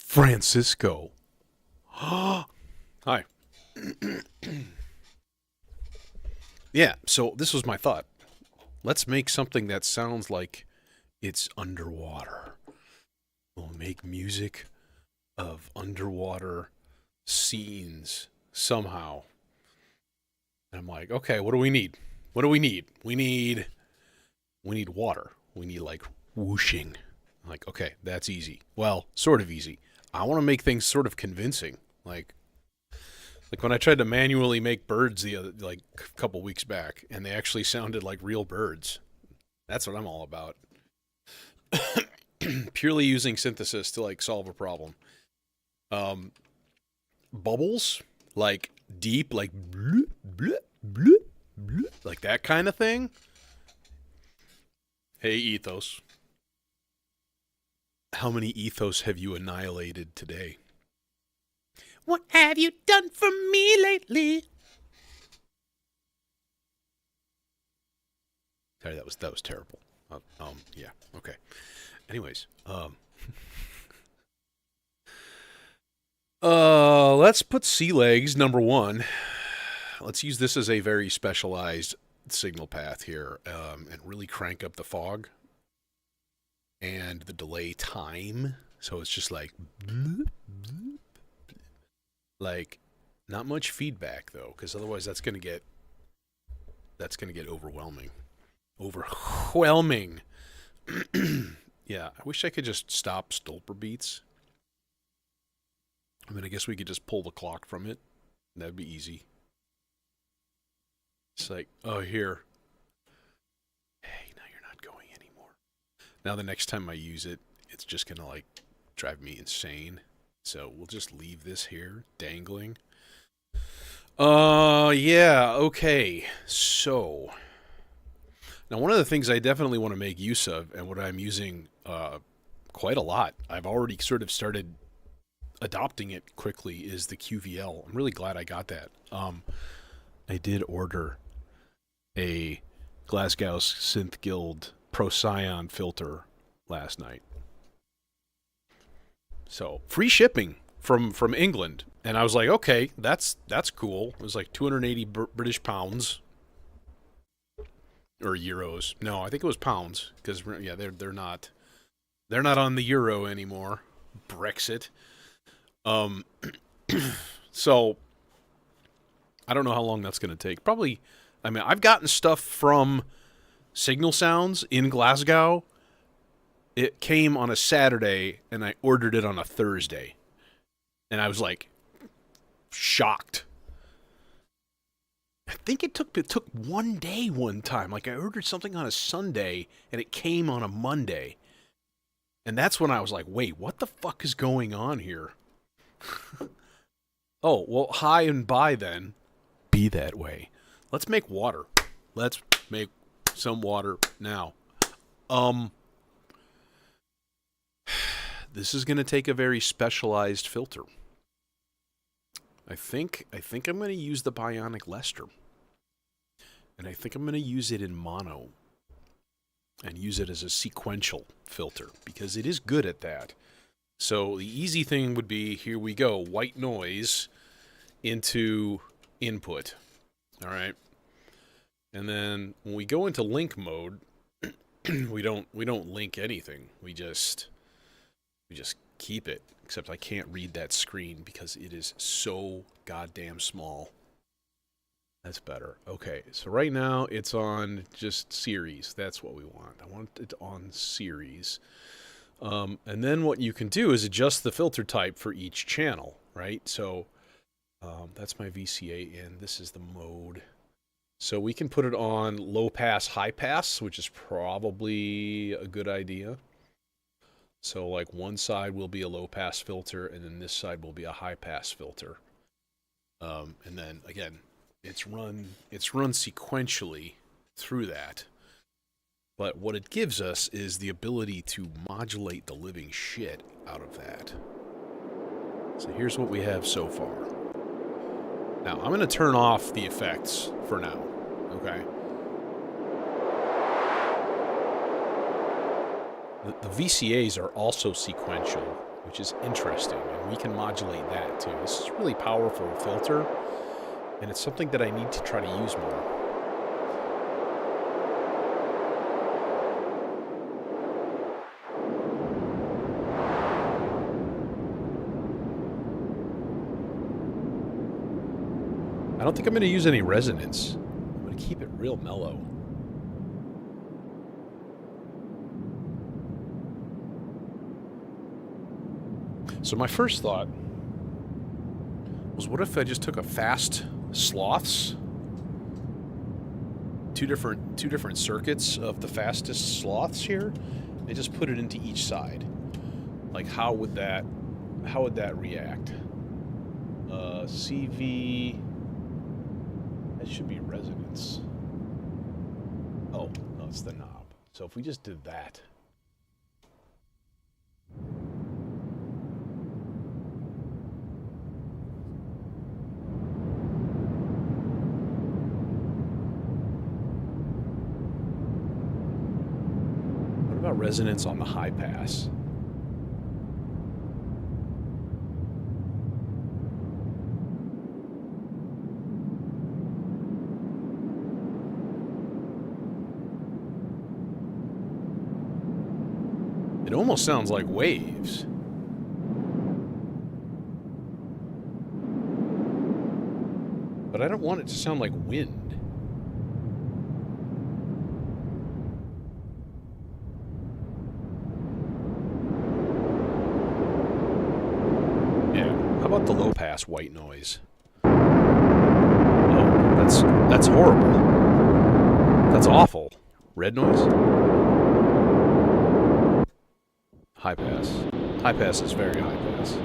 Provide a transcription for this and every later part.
Francisco. Hi. Yeah, so this was my thought. Let's make something that sounds like it's underwater. We'll make music of underwater scenes somehow. And I'm like, okay, what do we need? What do we need? We need water. We need like whooshing. I'm like, okay, that's easy. Well, sort of easy. I want to make things sort of convincing. Like when I tried to manually make birds a couple weeks back, and they actually sounded like real birds. That's what I'm all about. Purely using synthesis to like solve a problem. Bubbles, like deep, like bloop, bloop, bloop, bloop, like that kind of thing. Hey, Ethos. How many ethos have you annihilated today? What have you done for me lately? Sorry, that was terrible. Yeah, okay. Anyways, let's put sea legs number one. Let's use this as a very specialized signal path here, and really crank up the fog and the delay time. So it's just like, bloop, bloop, like not much feedback though, because otherwise that's gonna get overwhelming. Overwhelming. Yeah, I wish I could just stop Stolper beats. I mean, I guess we could just pull the clock from it. That'd be easy. It's like, oh, here. Hey, now you're not going anymore. Now the next time I use it, it's just going to, like, drive me insane. So we'll just leave this here, dangling. Yeah, okay. So, now one of the things I definitely want to make use of, and what I'm using quite a lot, I've already sort of started adopting it quickly, is the QVL. I'm really glad I got that. I did order a Glasgow Synth Guild Procyon filter last night. So, free shipping from England. And I was like, okay, that's cool. It was like 280 British pounds. Or euros. No, I think it was pounds. Because, yeah, they're not on the euro anymore. Brexit. So, I don't know how long that's going to take. Probably, I mean, I've gotten stuff from Signal Sounds in Glasgow. It came on a Saturday, and I ordered it on a Thursday. And I was, like, shocked. I think it took one day one time. Like, I ordered something on a Sunday, and it came on a Monday. And that's when I was like, wait, what the fuck is going on here? Oh, well, hi and bye then. Be that way. Let's make water. Let's make some water now. This is going to take a very specialized filter. I think I'm going to use the Bionic Lester. And I think I'm going to use it in mono. And use it as a sequential filter. Because it is good at that. So the easy thing would be, here we go, white noise into input. All right. And then when we go into link mode, we don't link anything. We just keep it. Except I can't read that screen because it is so goddamn small. That's better. Okay, so right now it's on just series. That's what we want. I want it on series. And then what you can do is adjust the filter type for each channel, right? So that's my VCA in. This is the mode. So we can put it on low pass, high pass, which is probably a good idea. So like one side will be a low pass filter, and then this side will be a high pass filter. And then again, it's run sequentially through that. But what it gives us is the ability to modulate the living shit out of that. So here's what we have so far. Now, I'm going to turn off the effects for now, okay? The VCAs are also sequential, which is interesting, and we can modulate that too. This is a really powerful filter, and it's something that I need to try to use more. I don't think I'm going to use any resonance. I'm going to keep it real mellow. So my first thought was, what if I just took a fast sloths, two different circuits of the fastest sloths here, and just put it into each side? Like, how would that react? CV. That should be resonance. Oh, no, it's the knob. So if we just did that. What about resonance on the high pass? It almost sounds like waves. But I don't want it to sound like wind. Yeah, how about the low pass white noise? Oh, that's horrible. That's awful. Red noise? High pass. High pass is very high pass.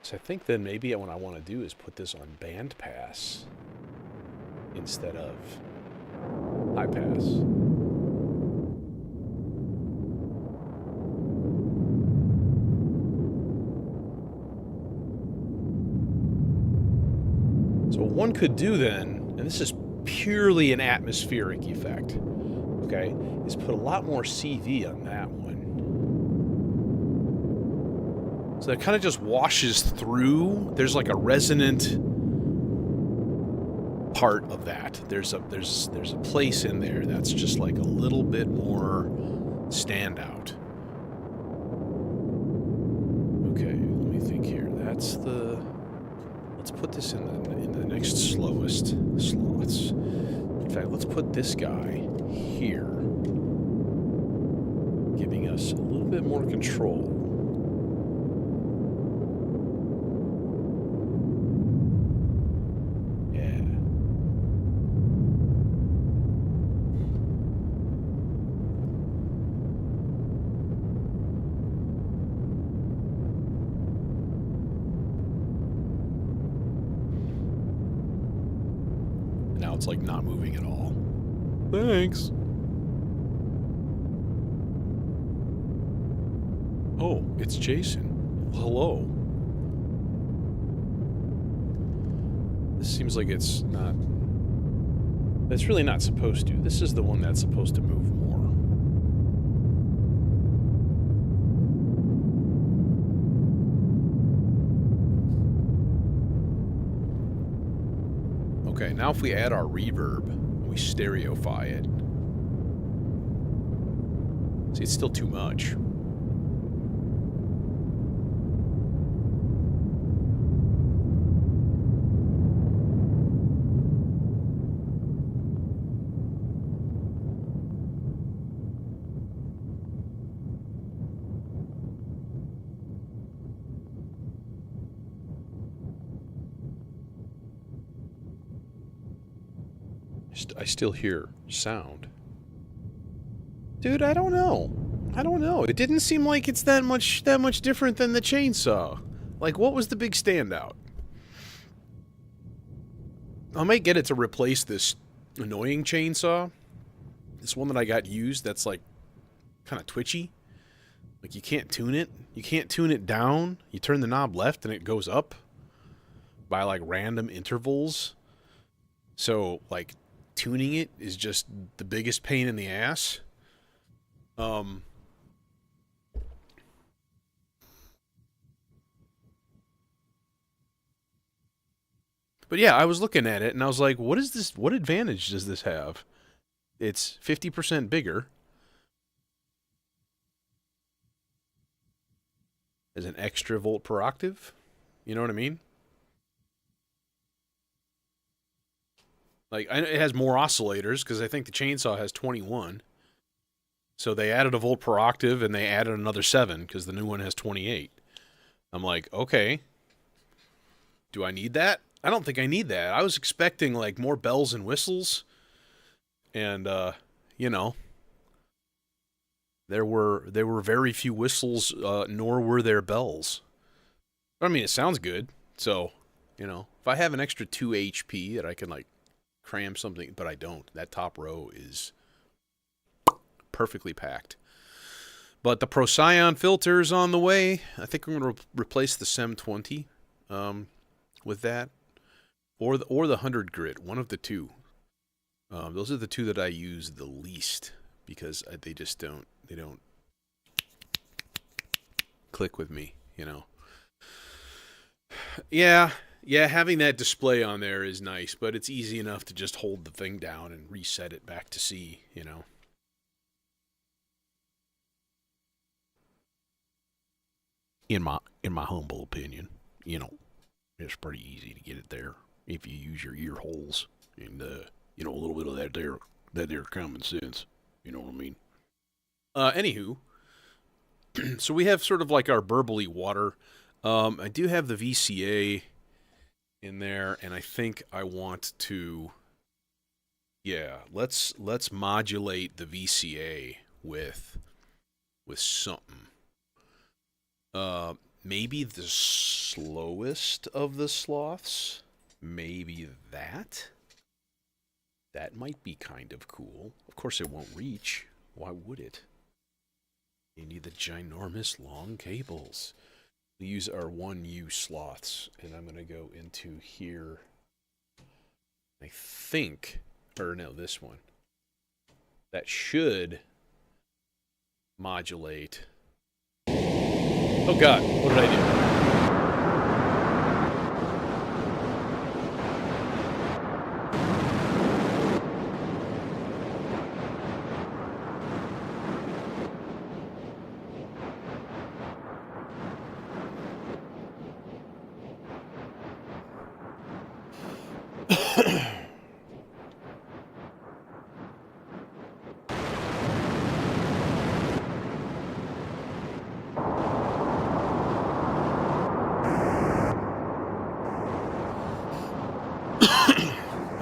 So I think then maybe what I want to do is put this on band pass instead of high pass. So what one could do then, and this is purely an atmospheric effect, okay, is put a lot more CV on that one. So that kind of just washes through. There's like a resonant part of that. There's a place in there that's just like a little bit more standout. Okay, let me think here. That's the... Let's put this in the next slowest slots. In fact, let's put this guy here, giving us a little bit more control. Yeah. Now it's like not moving at all. Thanks. Oh, it's Jason. Hello. This seems like it's not... It's really not supposed to. This is the one that's supposed to move more. Okay, now if we add our reverb, we stereofy it. See, it's still too much. I still hear sound. Dude, I don't know. I don't know. It didn't seem like it's that much different than the chainsaw. Like, what was the big standout? I might get it to replace this annoying chainsaw. This one that I got used that's like kind of twitchy. Like, you can't tune it. You can't tune it down. You turn the knob left and it goes up by, like, random intervals. So, like, tuning it is just the biggest pain in the ass. But yeah, I was looking at it and I was like, what is this? What advantage does this have? It's 50% bigger. As an extra volt per octave. You know what I mean? Like, it has more oscillators because I think the chainsaw has 21. So they added a volt per octave and they added another 7 because the new one has 28. I'm like, okay. Do I need that? I don't think I need that. I was expecting, like, more bells and whistles. And, you know, there were very few whistles, nor were there bells. I mean, it sounds good. So, you know, if I have an extra 2 HP that I can, like, cram something, but I don't. That top row is perfectly packed. But the Procyon filter is on the way. I think I'm going to replace the SEM 20 with that. Or the 100 grit, one of the two. Those are the two that I use the least because they just don't click with me, you know. Yeah, having that display on there is nice, but it's easy enough to just hold the thing down and reset it back to C, you know. In my humble opinion, you know, it's pretty easy to get it there if you use your ear holes and you know, a little bit of that there common sense. You know what I mean? Anywho, so we have sort of like our burbly water. I do have the VCA in there, and I think I want to, yeah, let's modulate the VCA with something. Maybe the slowest of the sloths. Maybe that. That might be kind of cool. Of course, it won't reach. Why would it? You need the ginormous long cables. We use our 1U sloths, and I'm going to go into here. I think, or no, this one. That should modulate. Oh God, what did I do?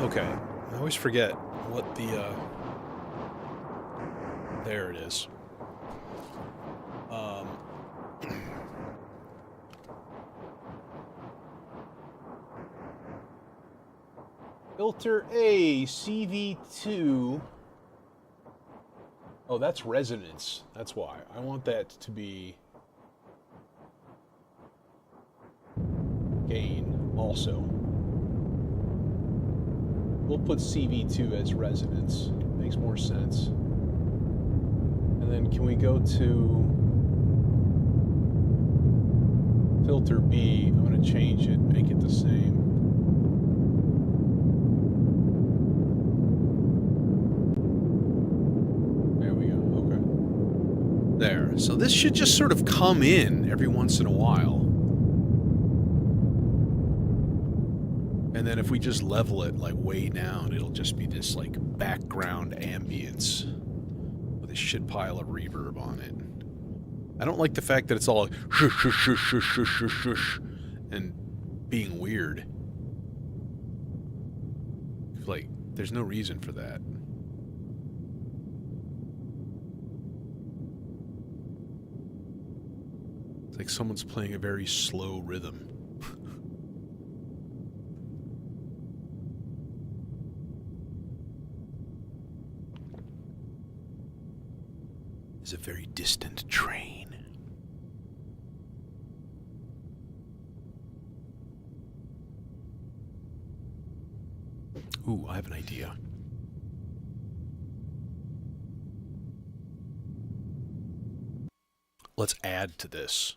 Okay, I always forget what the, there it is. Filter A, CV2. Oh, that's resonance. That's why. I want that to be gain also. We'll put CV2 as resonance. Makes more sense. And then can we go to filter B? I'm going to change it, make it the same. There we go. Okay. There. So this should just sort of come in every once in a while. And then if we just level it like way down, it'll just be this like background ambience with a shit pile of reverb on it. I don't like the fact that it's all like shush, shush, shush, shush, shush, shush, shush, and being weird. Like, there's no reason for that. It's like someone's playing a very slow rhythm. It's a very distant train. Ooh, I have an idea. Let's add to this.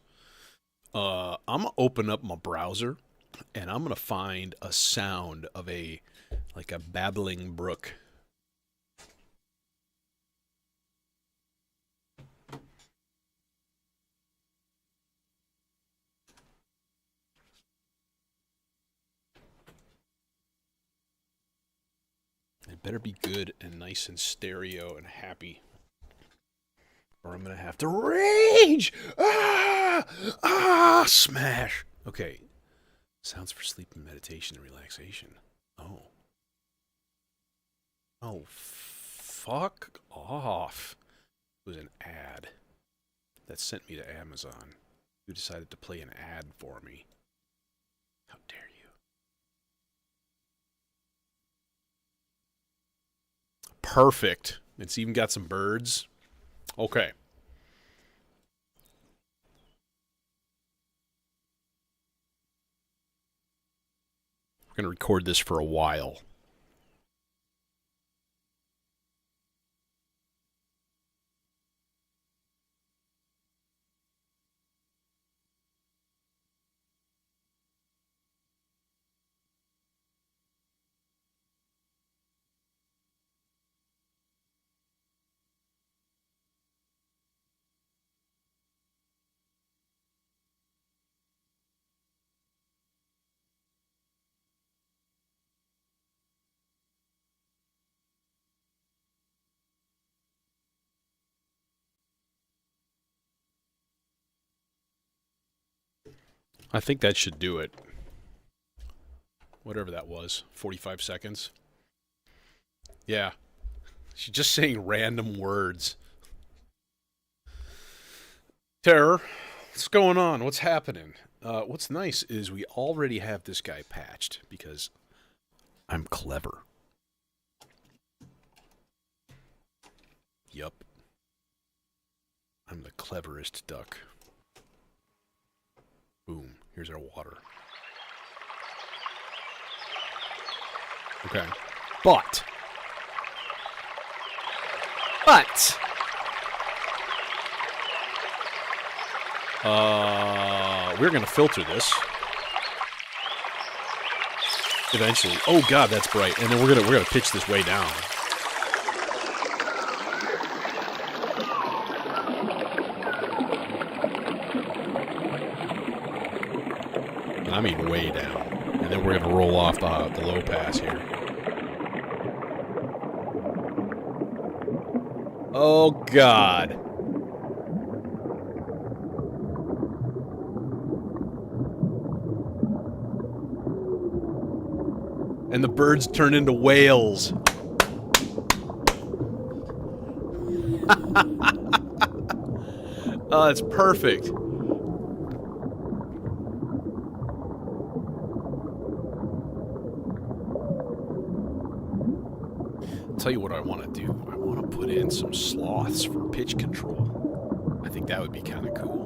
I'm gonna open up my browser, and I'm gonna find a sound of a babbling brook. It better be good and nice and stereo and happy, or I'm gonna have to rage. Smash. Okay. Sounds for sleep and meditation and relaxation. Oh. Oh, fuck off. It was an ad that sent me to Amazon, who decided to play an ad for me. How dare you? Perfect. It's even got some birds. Okay. We're going to record this for a while. I think that should do it. Whatever that was. 45 seconds. Yeah. She's just saying random words. Terror, what's going on? What's happening? What's nice is we already have this guy patched because I'm clever. Yup. I'm the cleverest duck. Boom. Here's our water. Okay. But we're gonna filter this eventually. Oh god, that's bright. And then we're gonna pitch this way down. I mean way down. And then we're gonna roll off the low pass here. Oh god. And the birds turn into whales. Oh, that's perfect. Tell you what I want to do. I want to put in some sloths for pitch control. I think that would be kind of cool.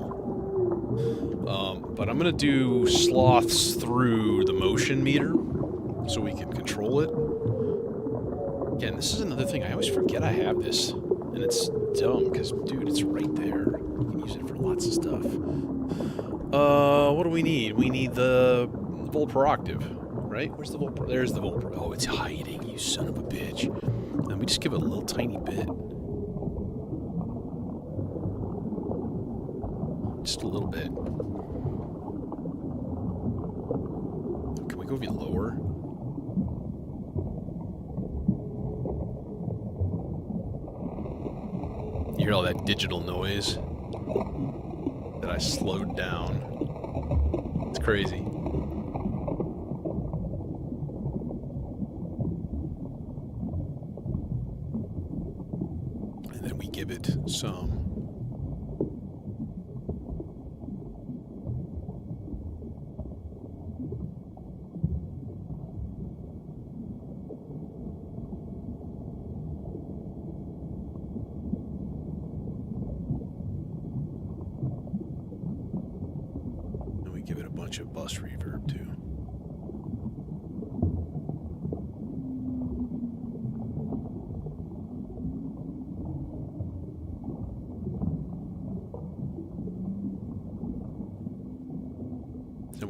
But I'm going to do sloths through the motion meter so we can control it. Again, this is another thing. I always forget I have this. And it's dumb because, dude, it's right there. You can use it for lots of stuff. What do we need? We need the Volpro Octave, right? Where's the Volpro? There's the Volpro. Oh, it's hiding, you son of a bitch. And we just give it a little tiny bit. Just a little bit. Can we go even lower? You hear all that digital noise that I slowed down. It's crazy. And then we give it some of bus reverb too.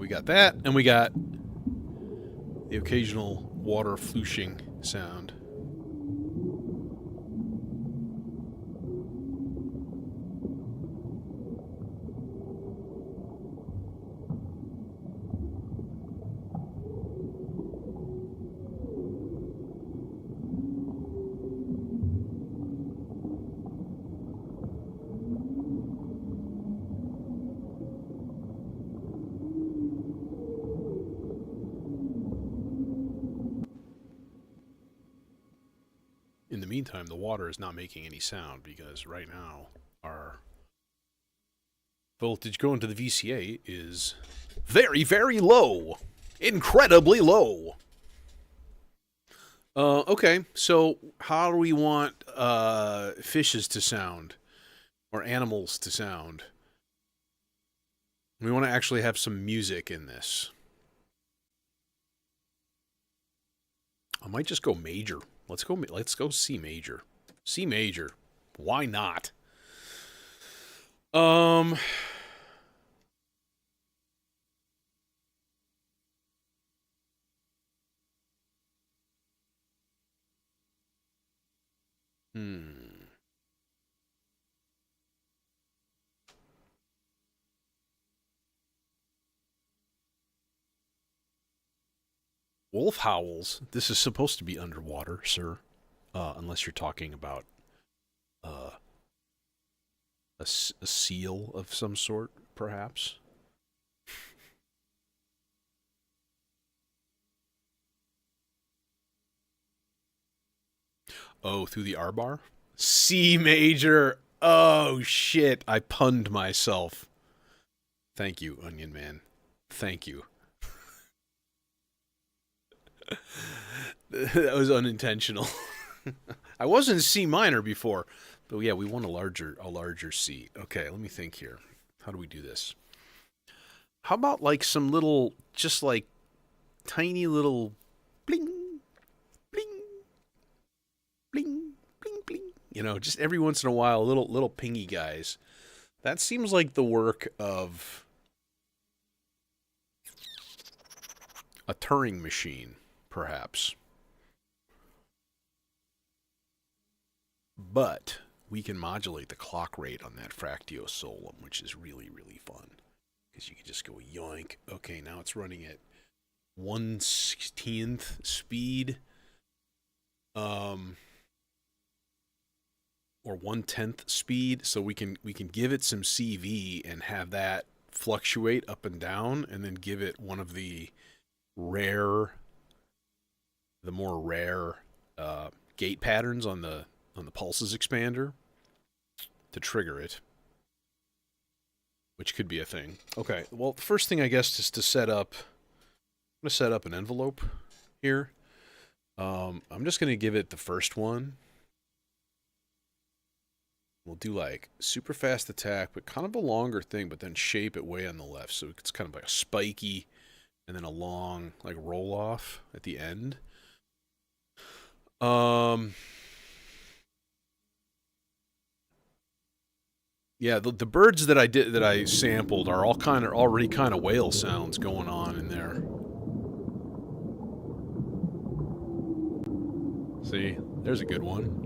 got that, and we got the occasional water flooshing sound. In the meantime, the water is not making any sound because right now our voltage going to the VCA is very, very low. Incredibly low. Okay, so how do we want fishes to sound? Or animals to sound? We want to actually have some music in this. I might just go major. Let's go C major. C major. Why not? Hmm. Wolf howls. This is supposed to be underwater, sir. Unless you're talking about uh, a seal of some sort, perhaps. Oh, through the R bar? C major. Oh, shit. I punned myself. Thank you, Onion Man. Thank you. That was unintentional. I was in C minor before, but yeah, we want a larger C. Okay, let me think here. How do we do this? How about like some little, just like tiny little bling, bling, bling, bling, bling. You know, just every once in a while, little pingy guys. That seems like the work of a Turing machine, perhaps. But we can modulate the clock rate on that Fractio Solum, which is really, really fun. Because you can just go yoink. Okay, now it's running at 1/16th speed. Or 1/10th speed. So we can give it some CV and have that fluctuate up and down, and then give it one of the more rare gate patterns on the pulses expander to trigger it, which could be a thing. Okay, well, the first thing I guess is to set up. I'm gonna set up an envelope here. I'm just gonna give it the first one. We'll do like super fast attack, but kind of a longer thing, but then shape it way on the left, so it's kind of like a spiky, and then a long like roll off at the end. Yeah, the birds that I sampled are all already kind of whale sounds going on in there. See, there's a good one.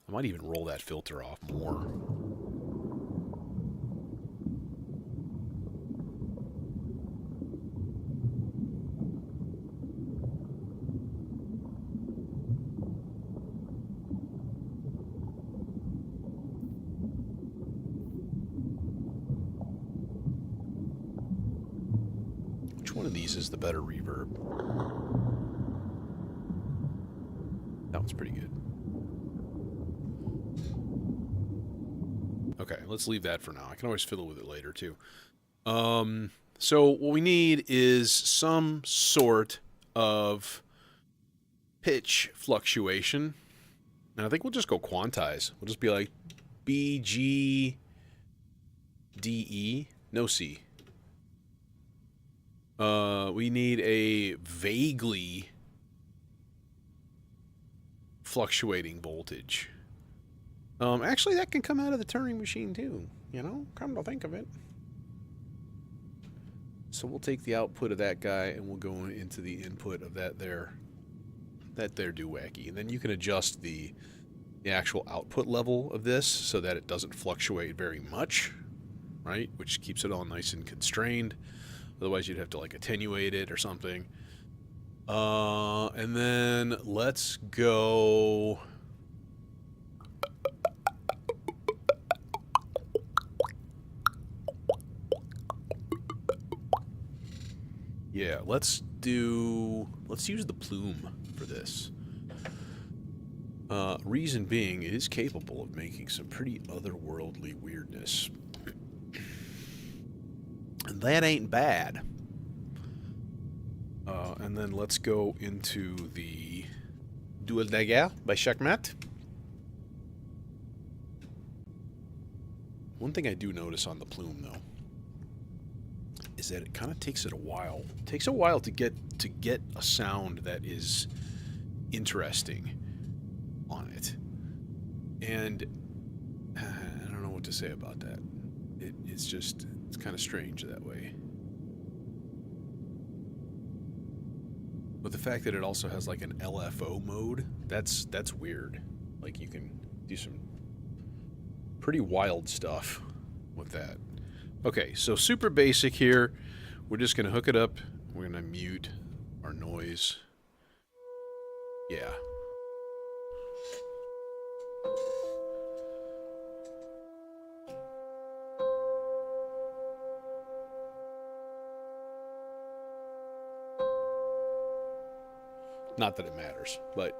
I might even roll that filter off more. Which one of these is the better reverb? That one's pretty good. Okay, let's leave that for now. I can always fiddle with it later, too. So what we need is some sort of pitch fluctuation. And I think we'll just go quantize. We'll just be like B, G, D, E. No C. We need a vaguely fluctuating voltage. Actually, that can come out of the turning machine too. You know, come to think of it. So we'll take the output of that guy and we'll go into the input of that there doowacky. And then you can adjust the actual output level of this so that it doesn't fluctuate very much, right? Which keeps it all nice and constrained. Otherwise, you'd have to like attenuate it or something. And then let's go. Yeah, let's use the plume for this. Reason being, it is capable of making some pretty otherworldly weirdness. And that ain't bad. And then let's go into the Duel de Guerre by Checkmate. One thing I do notice on the plume, though, is that it kind of takes it a while. It takes a while to get a sound that is interesting on it. And I don't know what to say about that. It's kind of strange that way. But the fact that it also has like an LFO mode, that's weird. Like you can do some pretty wild stuff with that. Okay, so super basic here. We're just going to hook it up. We're going to mute our noise. Yeah. Not that it matters, but...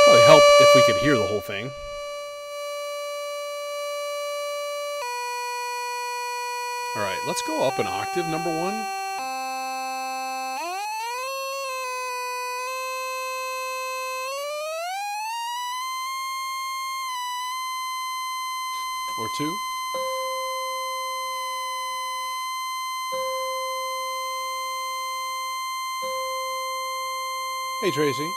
Probably help if we could hear the whole thing. Alright, let's go up an octave, number one. Or two. Hey, Tracy.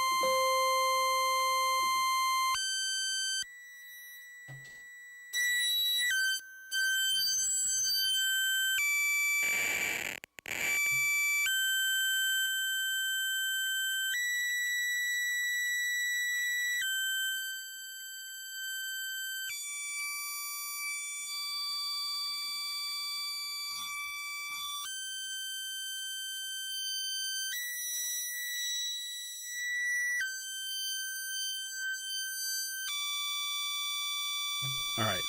Alright,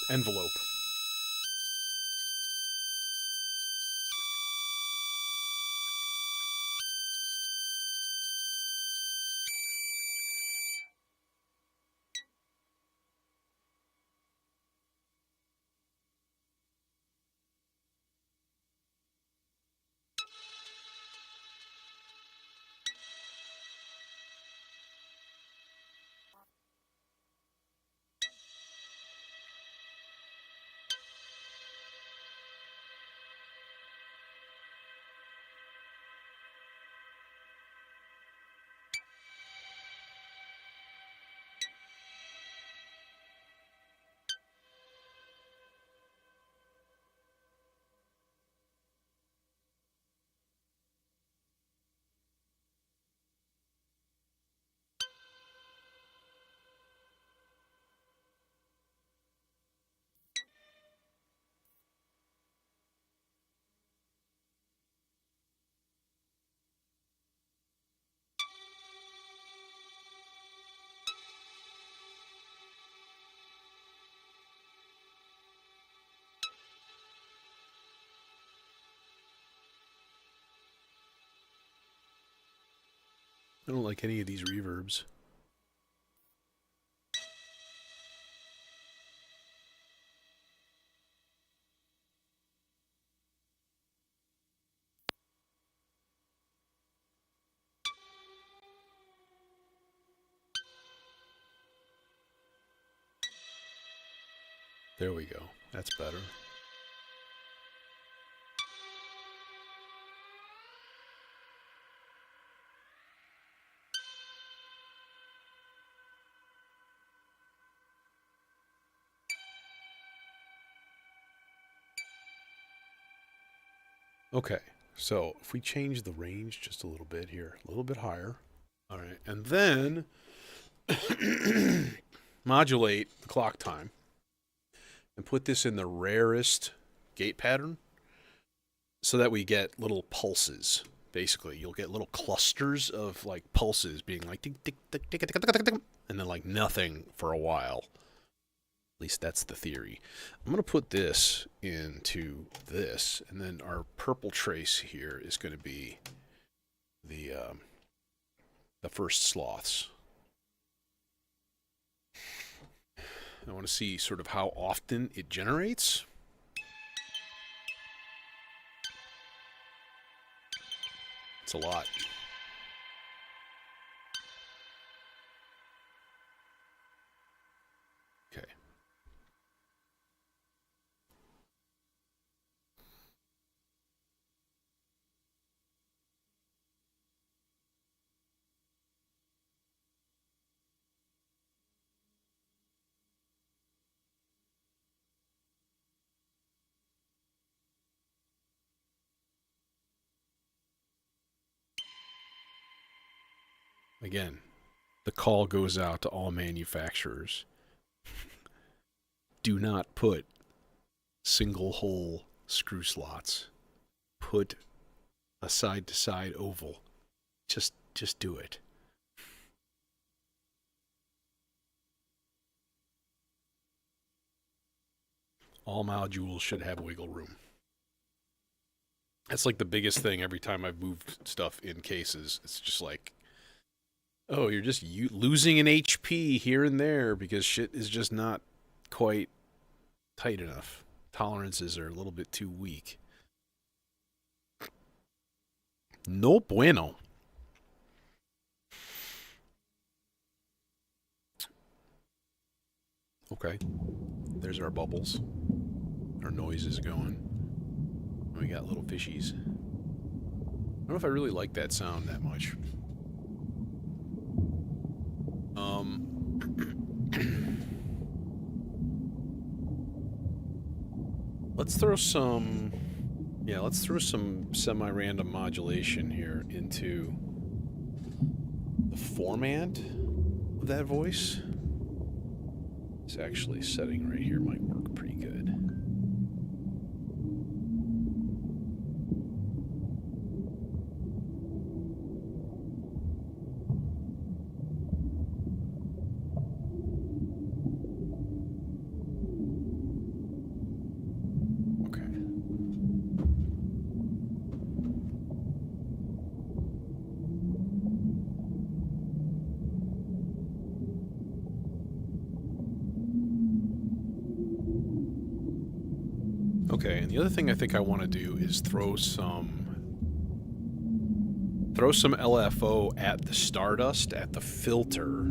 envelope. I don't like any of these reverbs. There we go. That's better. Okay, so if we change the range just a little bit here, a little bit higher. All right, and then modulate the clock time and put this in the rarest gate pattern so that we get little pulses. Basically, you'll get little clusters of like pulses being like tick, tick, tick, tick, tick, tick, tick, tick, and then like nothing for a while. At least that's the theory. I'm going to put this into this, and then our purple trace here is going to be the first sloths. I want to see sort of how often it generates. It's a lot. Okay. Again, the call goes out to all manufacturers. Do not put single hole screw slots. Put a side to side oval. Just do it. All modules should have wiggle room. That's like the biggest thing every time I've moved stuff in cases. It's just like, oh, you're just losing an HP here and there because shit is just not quite tight enough. Tolerances are a little bit too weak. No bueno. Okay. There's our bubbles. Our noise is going. We got little fishies. I don't know if I really like that sound that much. Let's throw some... Yeah, let's throw some semi-random modulation here into the format of that voice. This actually setting right here might work pretty good. Okay, and the other thing I think I want to do is throw some LFO at the stardust, at the filter,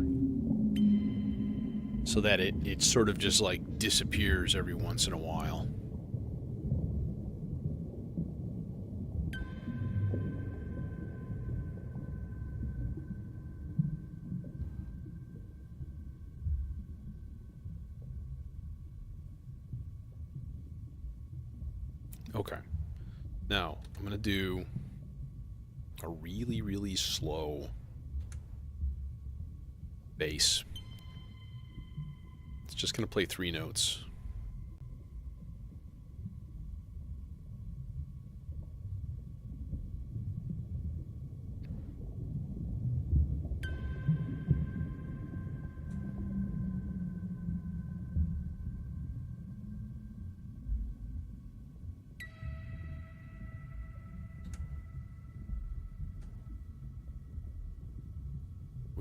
so that it sort of just like disappears every once in a while. Okay. Now, I'm going to do a really, really slow bass. It's just going to play 3 notes.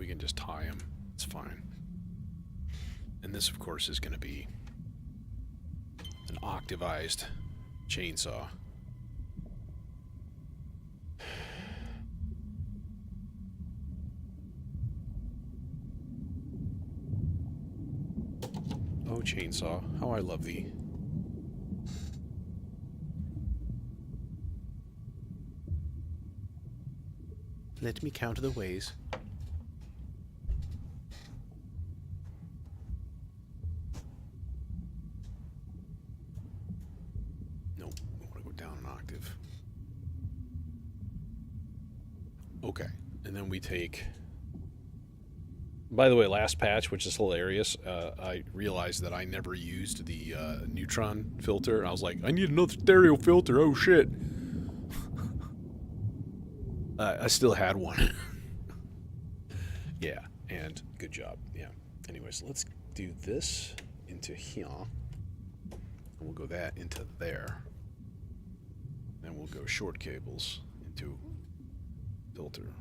we can just tie them. It's fine. And this, of course, is going to be an octavized chainsaw. Oh, chainsaw, how I love thee. Let me count the ways. Nope, I want to go down an octave. Okay, and then we take... By the way, last patch, which is hilarious, I realized that I never used the neutron filter. I was like, I need another stereo filter, oh shit. I still had one. Yeah, and good job, yeah. Anyways, let's do this into here. And we'll go that into there. Then we'll go short cables into filter.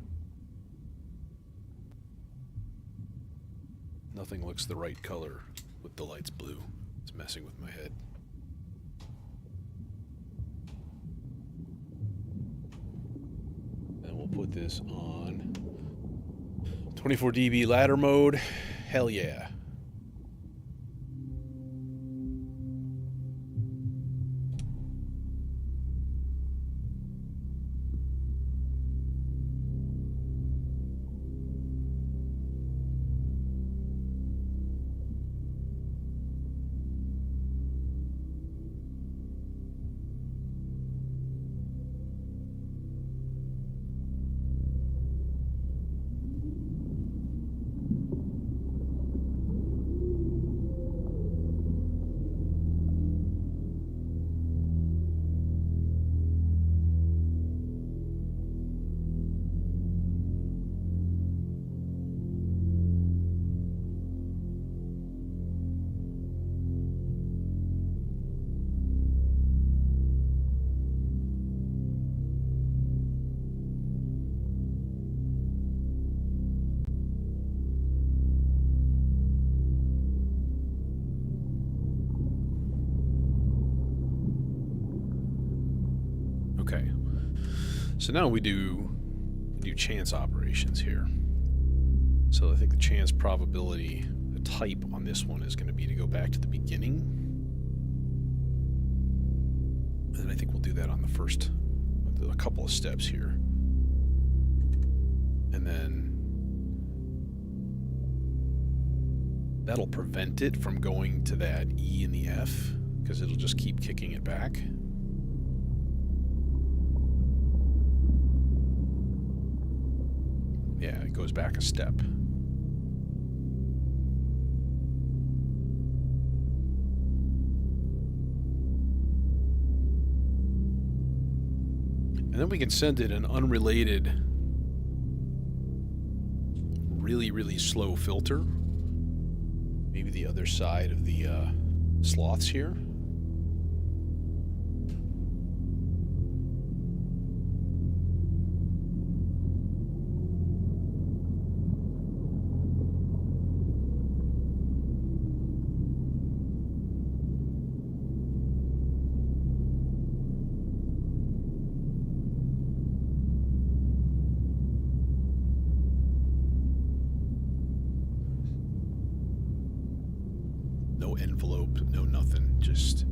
Nothing looks the right color with the lights blue. It's messing with my head. And we'll put this on 24 dB ladder mode. Hell yeah. Okay, so now we do chance operations here. So I think the chance probability, the type on this one is going to be to go back to the beginning. And I think we'll do that on the first, a couple of steps here. And then that'll prevent it from going to that E and the F, because it'll just keep kicking it back. Yeah, it goes back a step. And then we can send it an unrelated, really, really slow filter. Maybe the other side of the sloths here. No envelope, no nothing, just...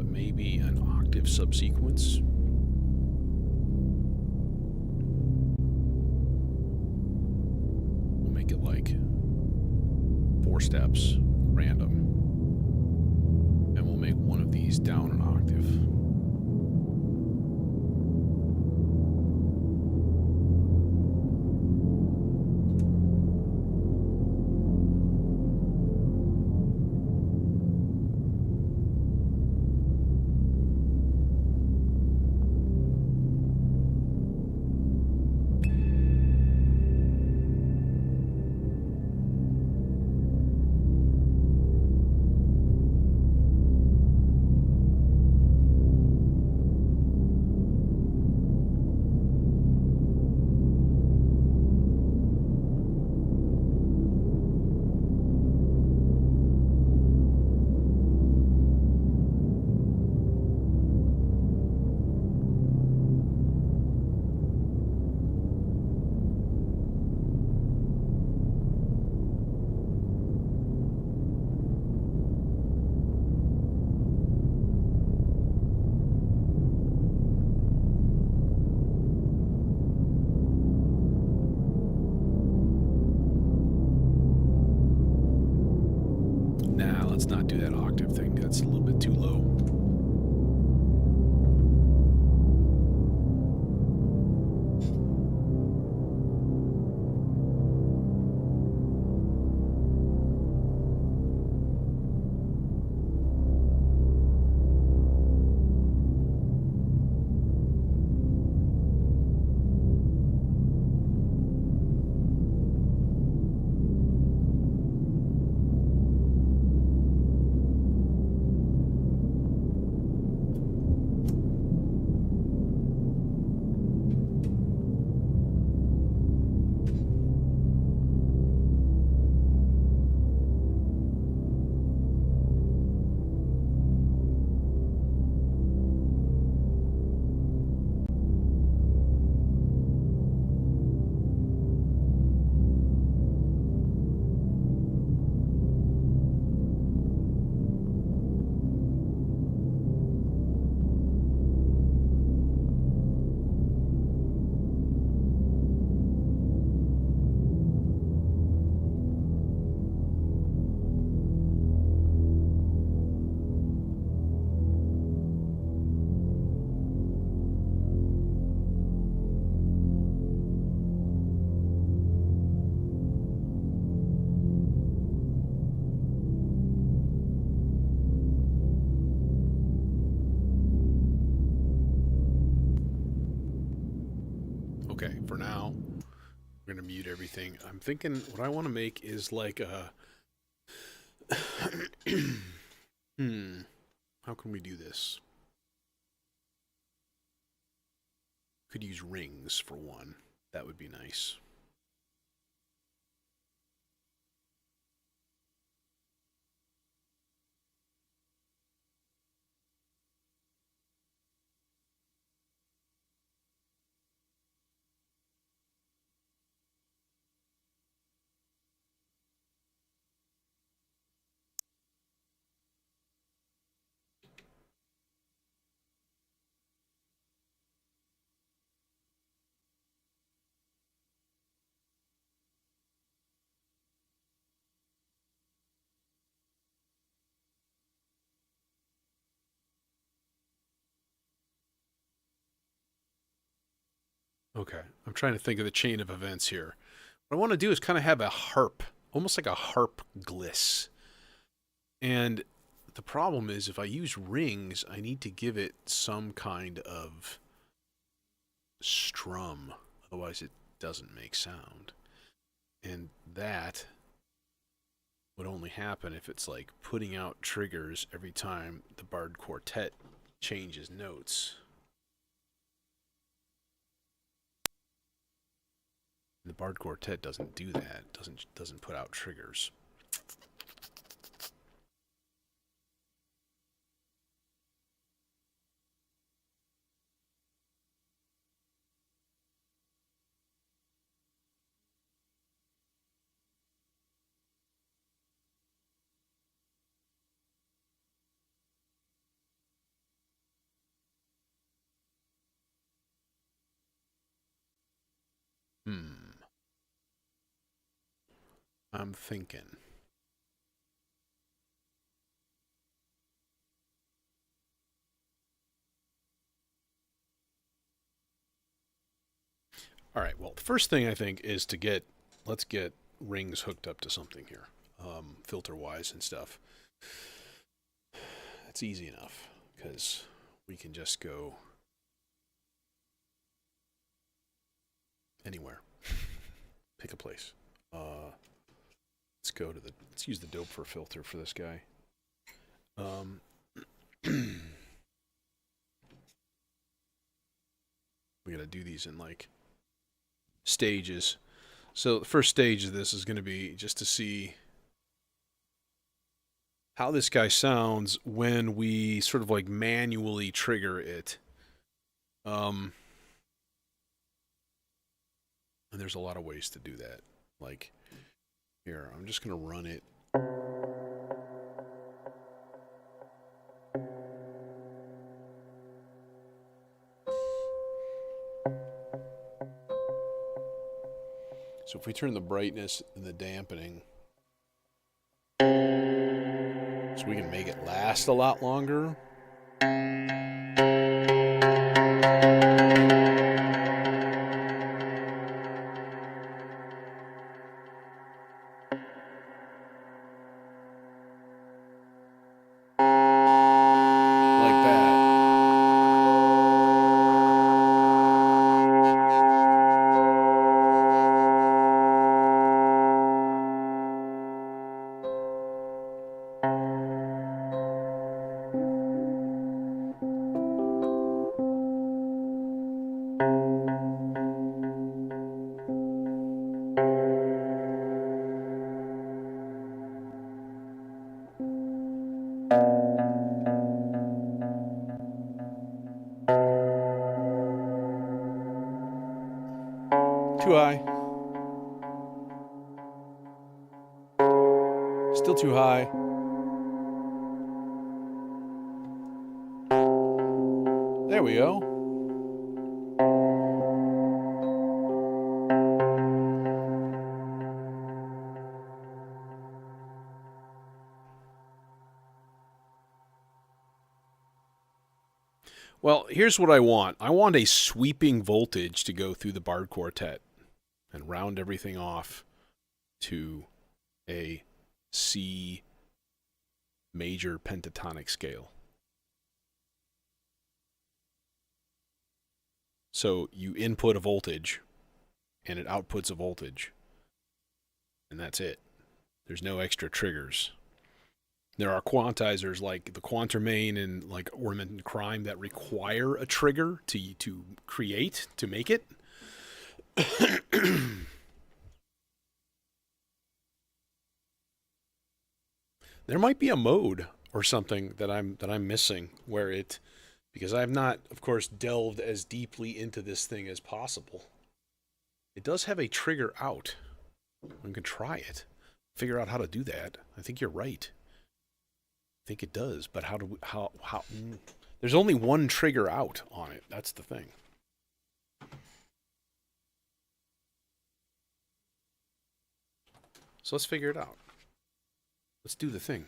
maybe an octave subsequence. We'll make it like 4 steps, random. And we'll make one of these down an octave. octave thing. That's a little bit too low. Okay, for now, we're going to mute everything. I'm thinking what I want to make is like a... How can we do this? Could use rings for one. That would be nice. Okay, I'm trying to think of the chain of events here. What I want to do is kind of have a harp, almost like a harp gliss. And the problem is if I use rings, I need to give it some kind of strum. Otherwise it doesn't make sound. And that would only happen if it's like putting out triggers every time the Bard Quartet changes notes. The Bard Quartet doesn't do that. Doesn't put out triggers. I'm thinking. All right, well, the first thing I think is to let's get rings hooked up to something here, filter-wise and stuff. That's easy enough, because we can just go anywhere. Pick a place. Let's use the dope for filter for this guy. We gotta do these in like stages. So the first stage of this is going to be just to see how this guy sounds when we sort of like manually trigger it. And there's a lot of ways to do that. Like here, I'm just going to run it. So if we turn the brightness and the dampening, it's So we can make it last a lot longer. Too high. Still too high. There we go. Well, here's what I want. I want a sweeping voltage to go through the barred quartet and round everything off to a C major pentatonic scale. So you input a voltage and it outputs a voltage. And that's it. There's no extra triggers. There are quantizers like the Quantermain and like Ornament and Crime that require a trigger to create, to make it. There might be a mode or something that I'm missing where it, because I have not, of course, delved as deeply into this thing as possible. It does have a trigger out. I can try it. Figure out how to do that. I think you're right. I think it does, but how do we, how there's only one trigger out on it. That's the thing. So let's figure it out. Let's do the thing.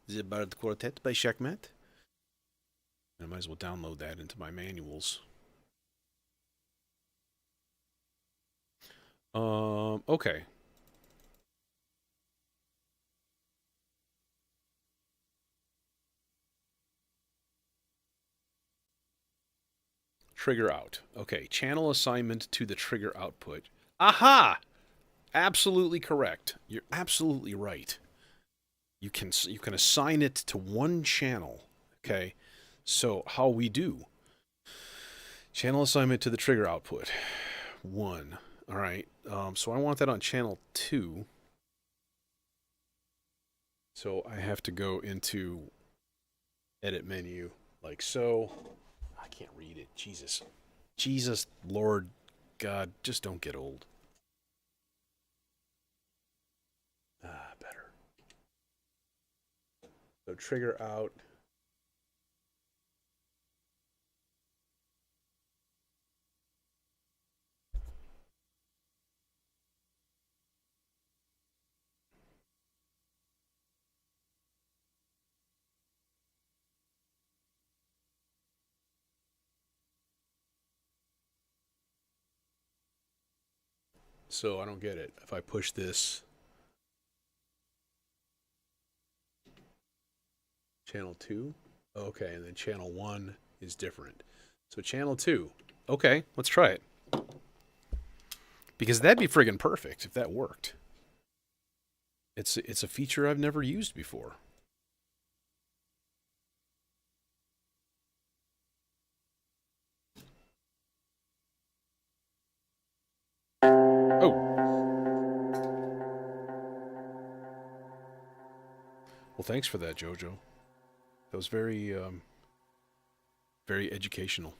The Barred Quartet by Shakmat. I might as well download that into my manuals. Okay. Trigger out. Okay, channel assignment to the trigger output. Aha! Absolutely correct. You're absolutely right. You can assign it to one channel. Okay, so how we do? Channel assignment to the trigger output. 1. All right. So I want that on channel 2. So I have to go into edit menu like so. I can't read it. Jesus. Jesus, Lord, God, just don't get old. Better. So trigger out. So I don't get it. If I push this, channel 2, okay, and then channel 1 is different. So channel 2, okay, let's try it. Because that'd be friggin' perfect if that worked. It's a feature I've never used before. Oh. Well, thanks for that, Jojo. That was very, very educational.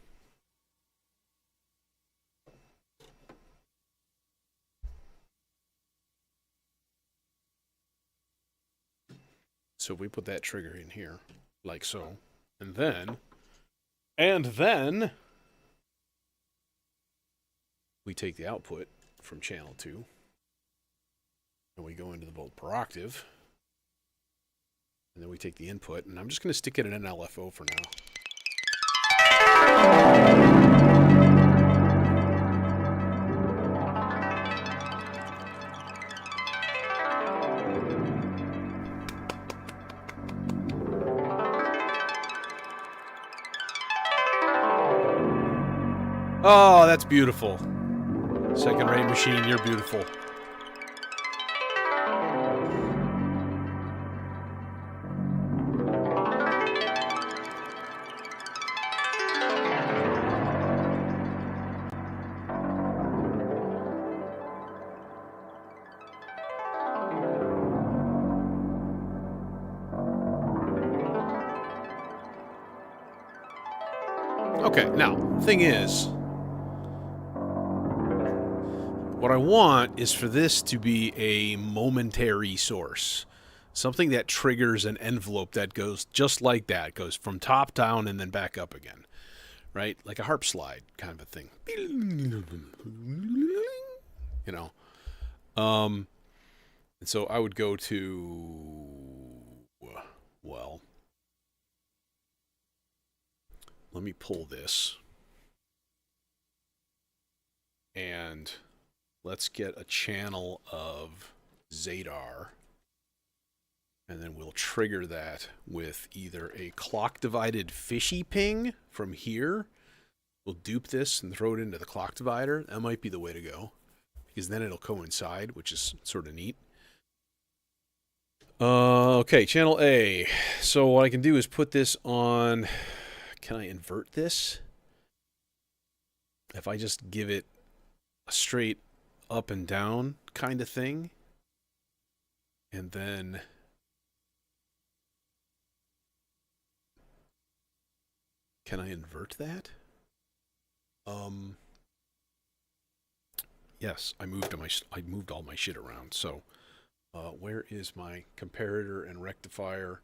So we put that trigger in here, like so, and then And then we take the output from channel 2 and we go into the volt per octave. And then we take the input, and I'm just going to stick it in an LFO for now. Oh, that's beautiful. Second-rate machine, you're beautiful. Okay, now, thing is, what I want is for this to be a momentary source. Something that triggers an envelope that goes just like that. It goes from top down and then back up again. Right? Like a harp slide kind of a thing. You know. And so I would go to, well, let me pull this. And let's get a channel of Zadar. And then we'll trigger that with either a clock-divided fishy ping from here. We'll dupe this and throw it into the clock divider. That might be the way to go, because then it'll coincide, which is sort of neat. Okay, channel A. So what I can do is put this on... Can I invert this? If I just give it a straight up and down kind of thing, and then... Can I invert that? Yes, I moved all my shit around. So, where is my comparator and rectifier?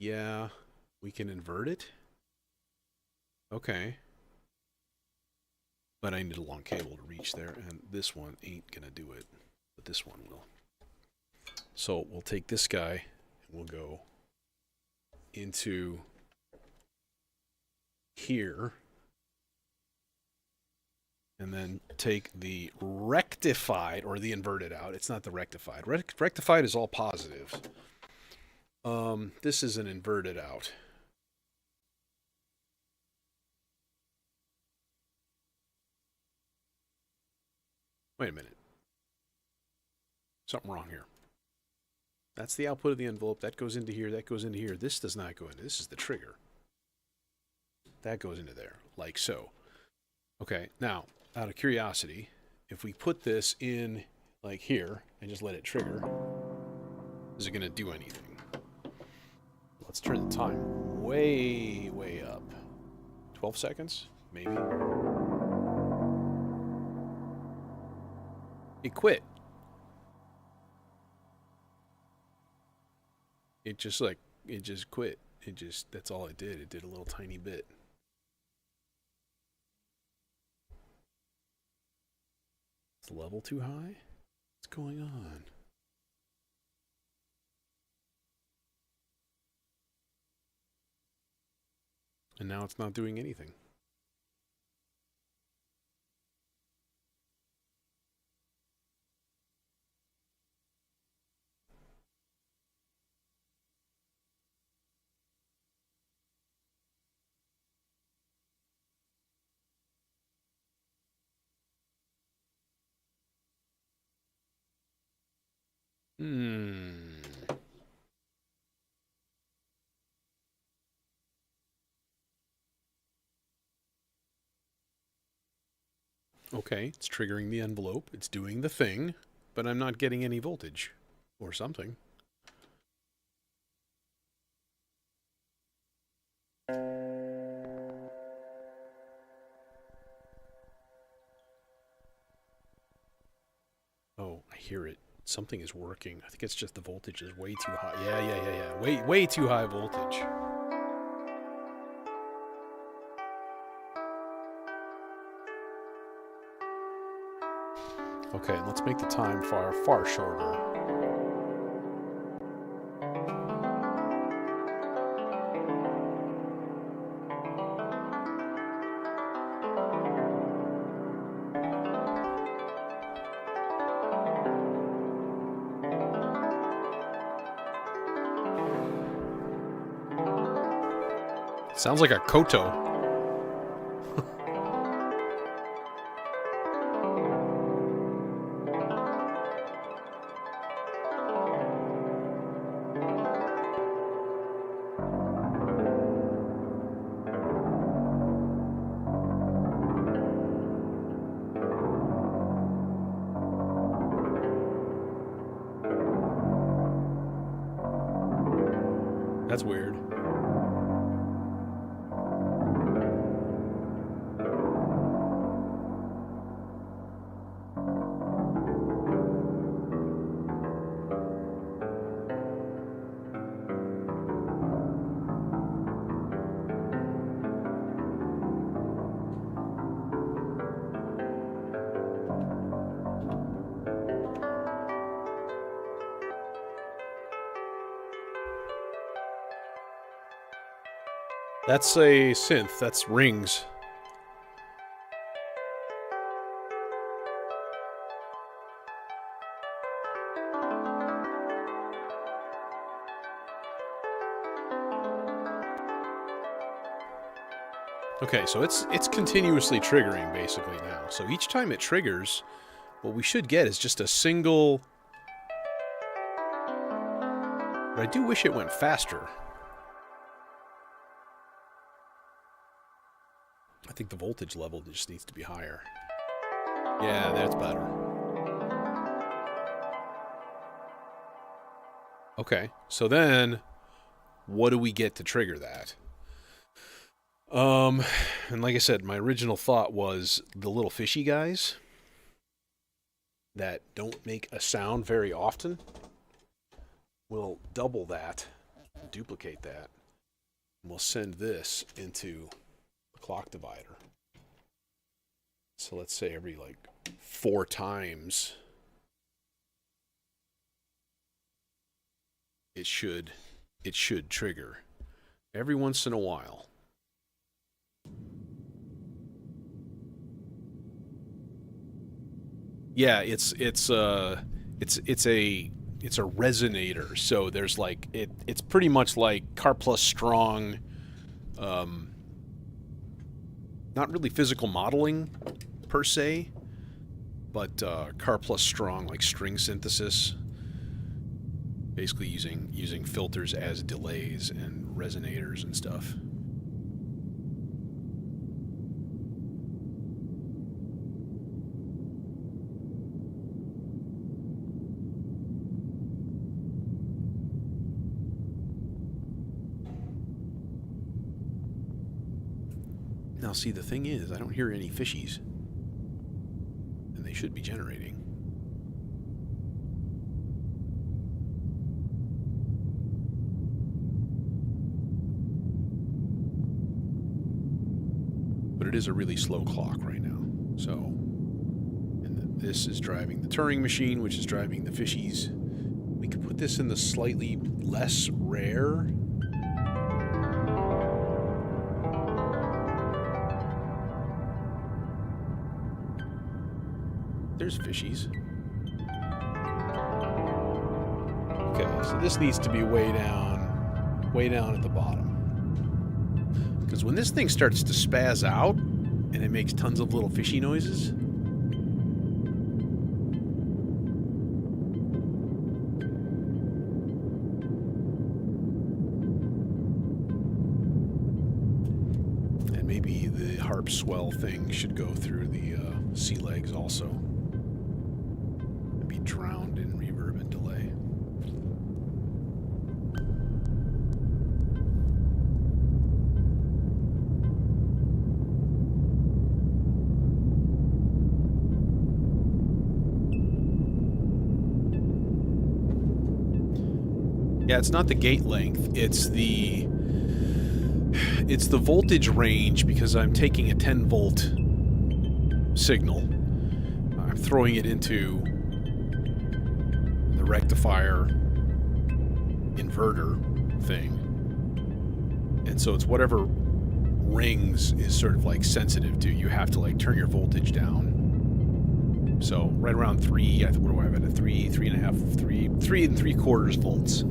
Yeah, we can invert it. Okay. But I need a long cable to reach there, and this one ain't gonna do it, but this one will. So we'll take this guy, and we'll go into here, and then take the rectified, or the inverted out. It's not the rectified. Rectified is all positives. This is an inverted out. Wait a minute. Something wrong here. That's the output of the envelope. That goes into here. That goes into here. This does not go into. This is the trigger. That goes into there, like so. Okay, now, out of curiosity, if we put this in, like here, and just let it trigger, is it going to do anything? Let's turn the time way, way up. 12 seconds, maybe. It quit. It just quit. That's all it did. It did a little tiny bit. Is the level too high? What's going on? And now it's not doing anything. Okay, it's triggering the envelope. It's doing the thing, but I'm not getting any voltage or something. Oh, I hear it. Something is working. I think it's just the voltage is way too high. Yeah. Way too high voltage. Okay, let's make the time far shorter. Sounds like a koto. That's weird. That's a synth. That's rings. Okay, so it's continuously triggering basically now. So each time it triggers, what we should get is just a single... But I do wish it went faster. I think the voltage level just needs to be higher. Yeah, that's better. Okay, so then what do we get to trigger that? And like I said, my original thought was the little fishy guys that don't make a sound very often. We'll double that, duplicate that, and we'll send this into the clock divider. So let's say every like 4 times it should trigger. Every once in a while. Yeah, it's a resonator. So there's like it's pretty much like Car Plus Strong, not really physical modeling per se, but Car Plus Strong like string synthesis, basically using filters as delays and resonators and stuff. Now, see, the thing is, I don't hear any fishies, and they should be generating. But it is a really slow clock right now, so... And this is driving the Turing machine, which is driving the fishies. We could put this in the slightly less rare... There's fishies. Okay, so this needs to be way down at the bottom. Because when this thing starts to spaz out, and it makes tons of little fishy noises, and maybe the harp swell thing should go through the sea legs also. Drowned in reverb and delay. Yeah, it's not the gate length, it's the voltage range, because I'm taking a 10 volt signal. I'm throwing it into the rectifier inverter thing. And so it's whatever rings is sort of like sensitive to. You have to like turn your voltage down. So right around 3, what do I have at a 3 and 3/4 volts.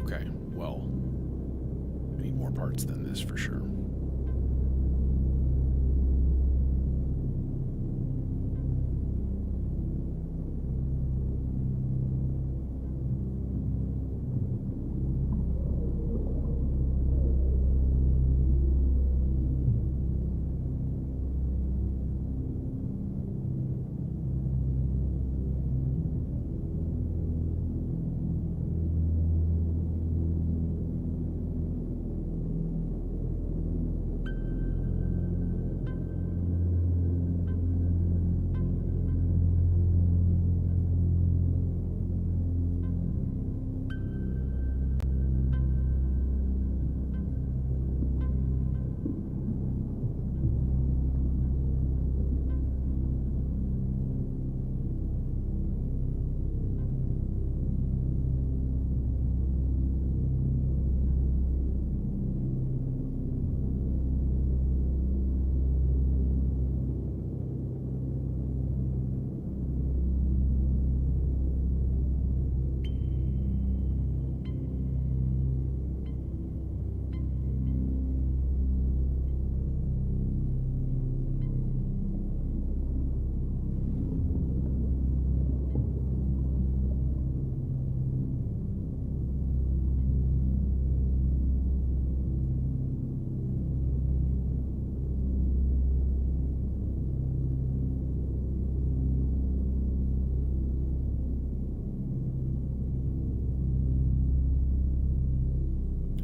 Okay, well, we need more parts than this for sure.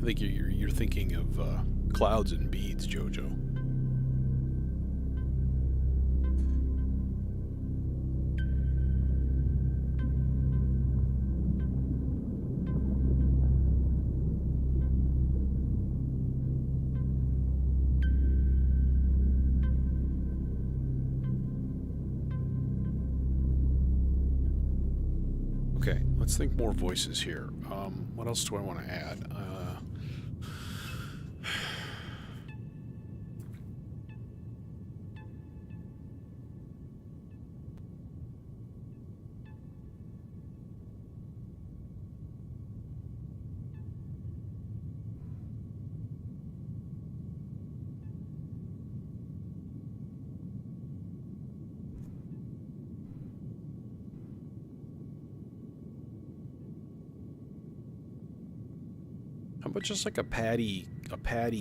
I think you're thinking of clouds and beads, Jojo. Okay, let's think more voices here. What else do I want to add? How about just like a paddy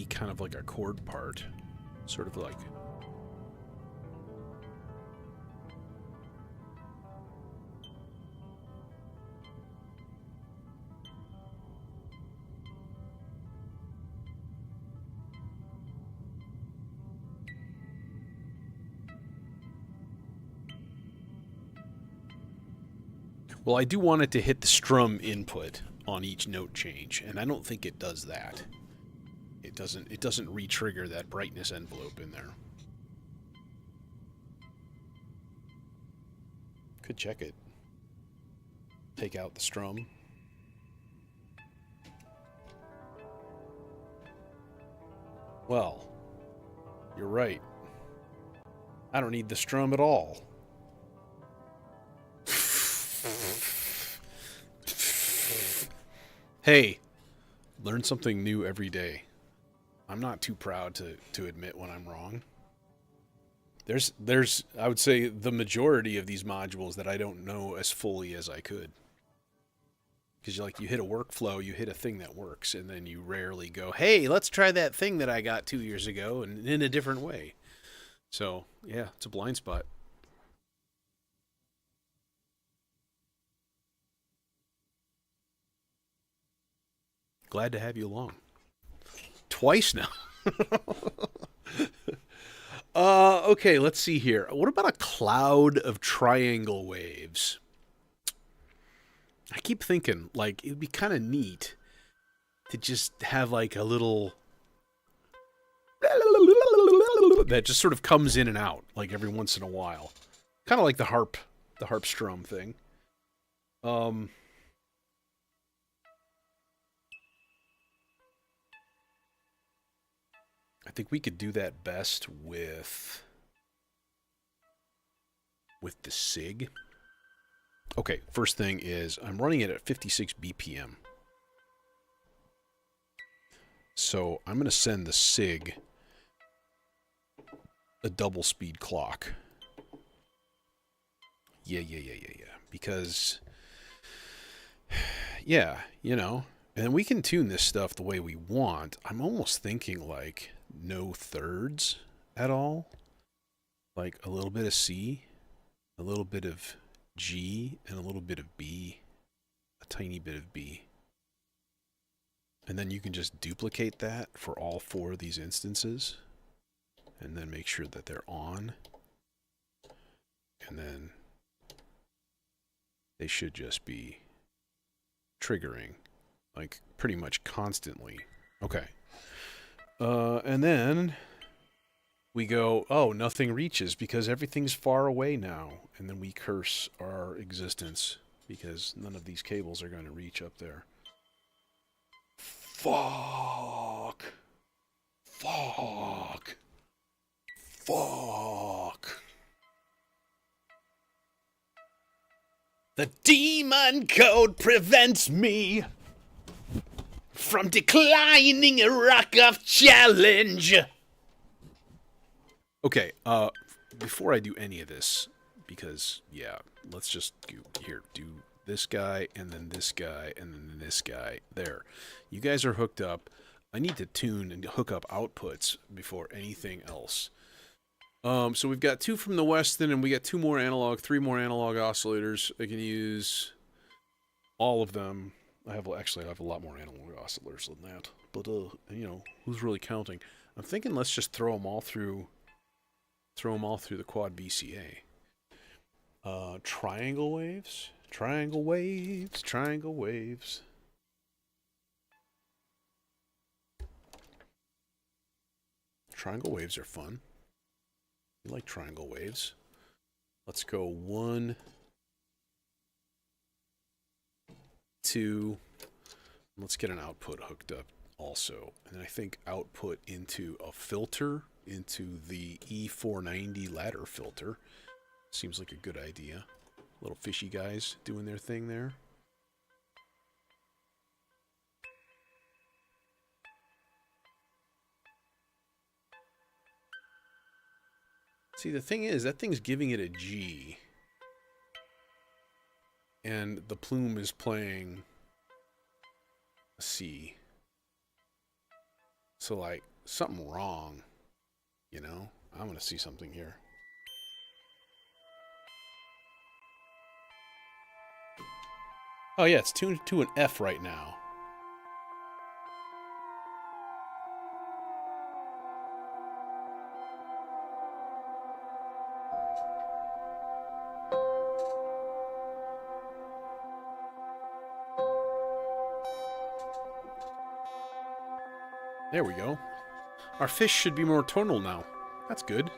kind of like a chord part, sort of like. Well, I do want it to hit the strum input on each note change, and I don't think it does that. It doesn't re-trigger that brightness envelope in there. Could check it. Take out the strum. Well, you're right. I don't need the strum at all. Hey, learn something new every day. I'm not too proud to admit when I'm wrong. There's I would say the majority of these modules that I don't know as fully as I could. Because you hit a workflow, you hit a thing that works, and then you rarely go, hey, let's try that thing that I got 2 years ago and in a different way. So, yeah, it's a blind spot. Glad to have you along. Twice now. Okay, let's see here. What about a cloud of triangle waves? I keep thinking, like, it'd be kind of neat to just have, like, a little that just sort of comes in and out, like, every once in a while. Kind of like the harp strum thing. Um, I think we could do that best with the SIG. Okay, first thing is I'm running it at 56 BPM. So I'm going to send the SIG a double speed clock. Yeah. Because, yeah, and then we can tune this stuff the way we want. I'm almost thinking, like, no thirds at all. Like a little bit of C, a little bit of G, and a little bit of B. A tiny bit of B. And then you can just duplicate that for all 4 of these instances. And then make sure that they're on. And then they should just be triggering, like, pretty much constantly. Okay. And then we go, oh, nothing reaches because everything's far away now. And then we curse our existence because none of these cables are going to reach up there. Fuck. The demon code prevents me from declining a rock of challenge. Okay, before I do any of this, because, yeah, let's just do this guy, and then this guy, and then this guy. There. You guys are hooked up. I need to tune and hook up outputs before anything else. So we've got 2 from the Weston, and we got 3 more analog oscillators. I can use all of them. I have a lot more analog oscillators than that. But, who's really counting? I'm thinking let's just throw them all through the quad VCA. Triangle waves. Triangle waves. Triangle waves are fun. You like triangle waves. Let's go 1, 2. Let's get an output hooked up also. And then I think output into a filter, into the E490 ladder filter. Seems like a good idea. Little fishy guys doing their thing there. See, the thing is, that thing's giving it a G. And the plume is playing a C. So, like, something wrong. I'm going to see something here. Oh, yeah, it's tuned to an F right now. There we go. Our fish should be more tonal now. That's good.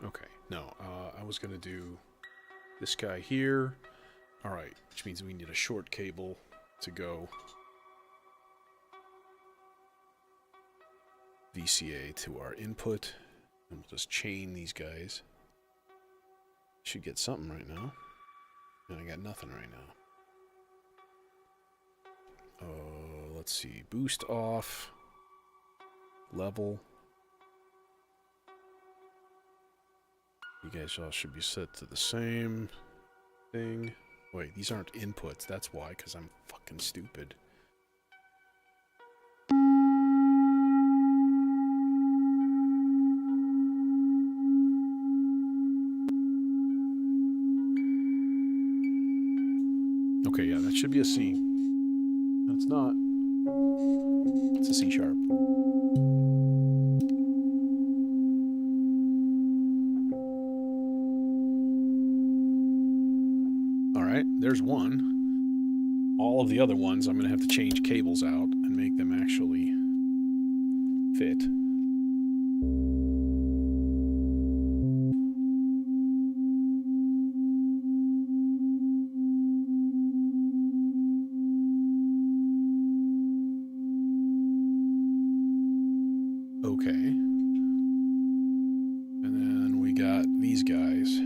Okay, no, I was gonna do this guy here. Alright, which means we need a short cable to go VCA to our input. And we'll just chain these guys. Should get something right now. And I got nothing right now. Let's see. Boost off. Level. You guys all should be set to the same thing. Wait, these aren't inputs. That's why, because I'm fucking stupid. Okay, yeah, that should be a C. No, it's not. It's a C sharp. Alright, there's one. All of the other ones, I'm going to have to change cables out and make them actually fit. Okay. And then we got these guys.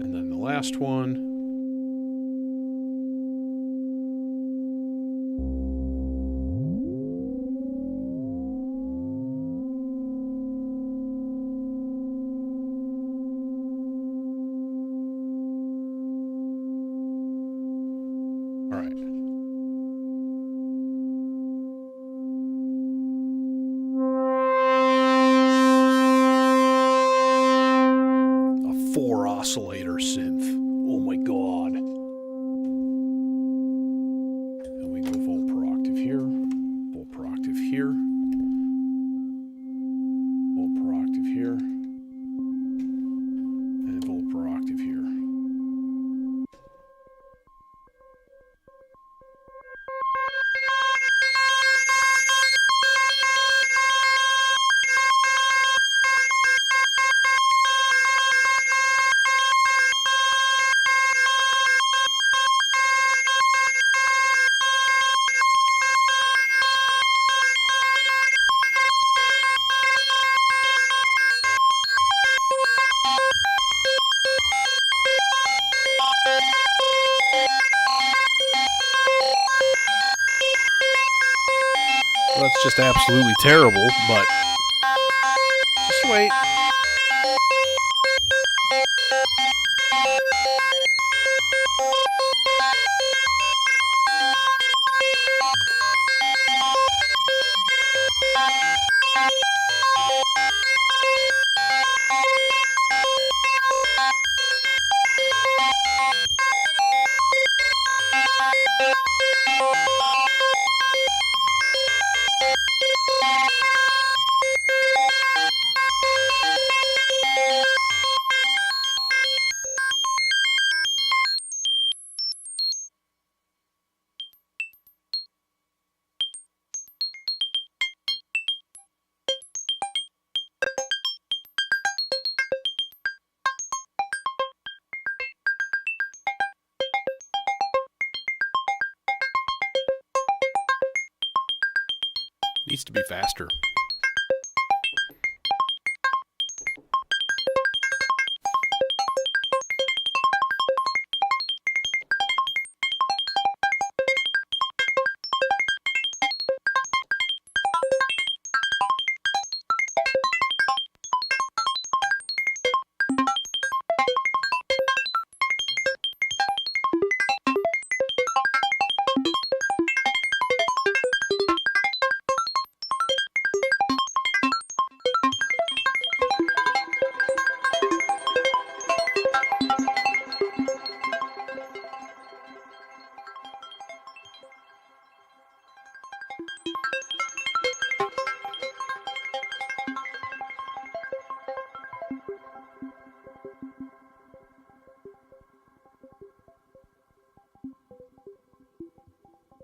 And then the last one. All right. A 4 oscillator synth. Oh my god. And we go volt per octave here, volt per octave here, volt per octave here, and volt per octave here. Well, that's just absolutely terrible, but just wait. Needs to be faster.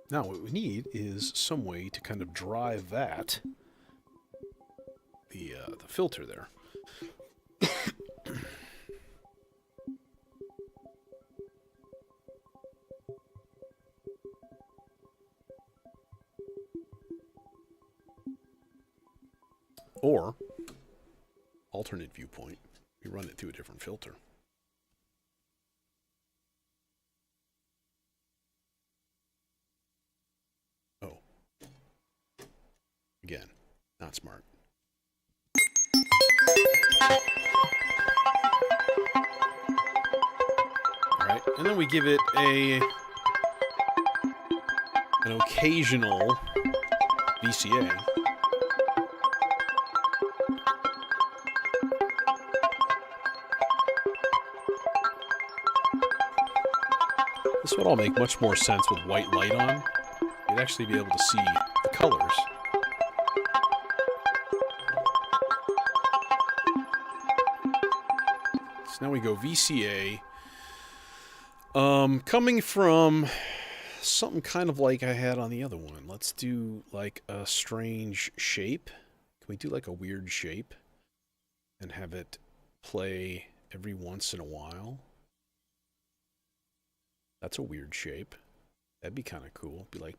Now what we need is some way to kind of drive that, the filter there. Or, alternate viewpoint, we run it through a different filter. Oh. Again, not smart. Alright, and then we give it an occasional VCA. This would all make much more sense with white light on. You'd actually be able to see the colors. So now we go VCA. Coming from something kind of like I had on the other one. Let's do like a strange shape. Can we do like a weird shape and have it play every once in a while? That's a weird shape. That'd be kind of cool. Be like...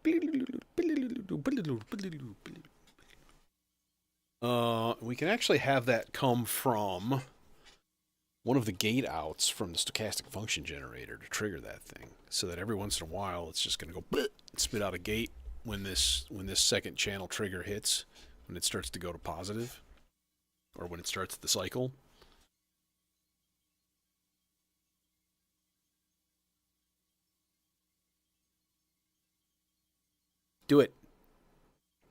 we can actually have that come from one of the gate outs from the stochastic function generator to trigger that thing. So that every once in a while, it's just going to go... spit out a gate when this second channel trigger hits. When it starts to go to positive. Or when it starts the cycle. Do it.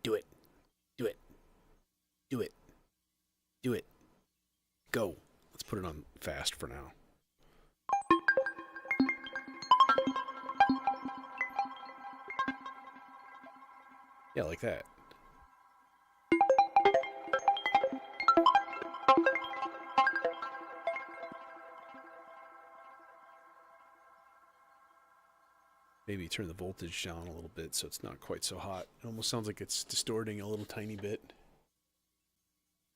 Do it. Do it. Do it. Do it. Go. Let's put it on fast for now. Yeah, like that. Maybe turn the voltage down a little bit so it's not quite so hot. It almost sounds like it's distorting a little tiny bit.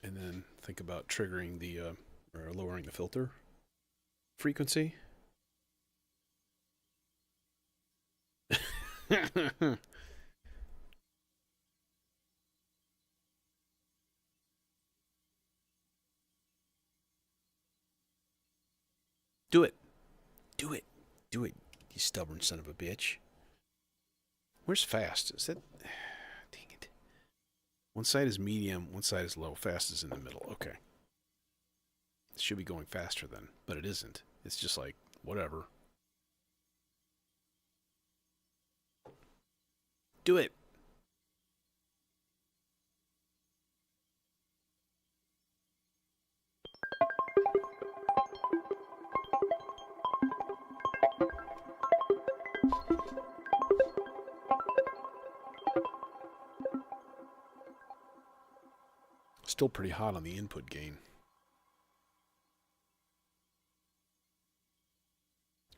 And then think about triggering the, or lowering the filter frequency. Do it. Do it. Do it, you stubborn son of a bitch. Where's fast? Is that... Dang it. One side is medium, one side is low. Fast is in the middle. Okay. It should be going faster then, but it isn't. It's just like, whatever. Do it. Still pretty hot on the input gain.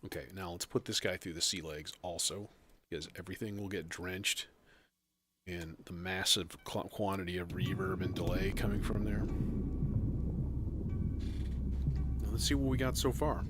Okay, now let's put this guy through the sea legs also, because everything will get drenched in the massive quantity of reverb and delay coming from there. Now let's see what we got so far.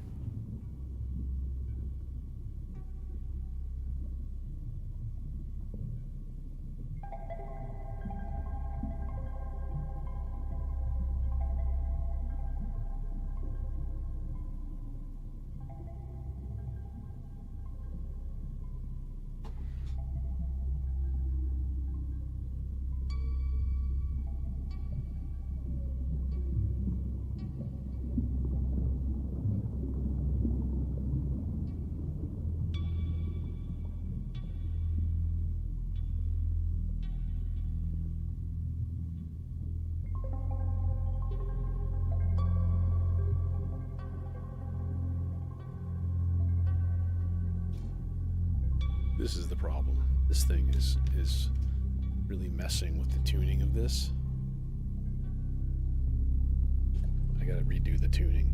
This is the problem. This thing is really messing with the tuning of this. I gotta redo the tuning.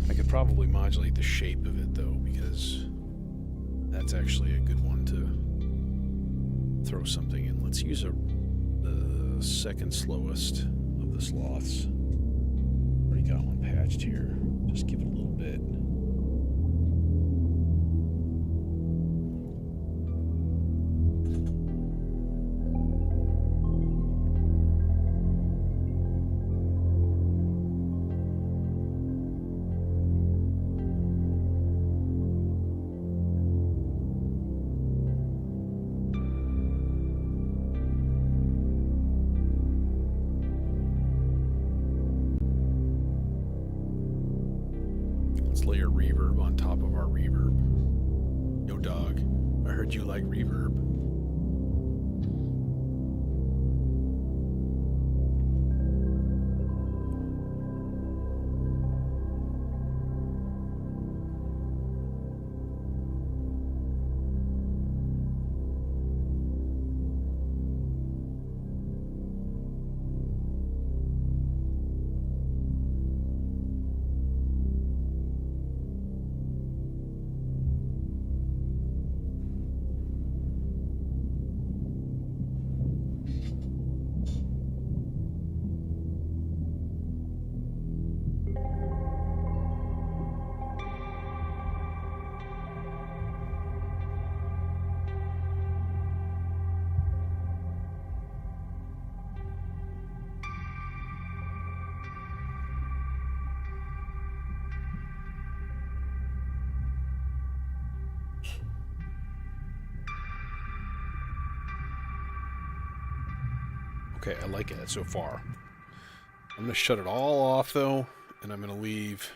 I could probably modulate the shape of it though, because that's actually a good one to throw something in. Let's use the second slowest of the sloths. Already got one patched here. Just give it a little bit. Layer reverb on top of our reverb. Yo, dog. I heard you like reverb. Okay, I like it so far. I'm going to shut it all off, though, and I'm going to leave...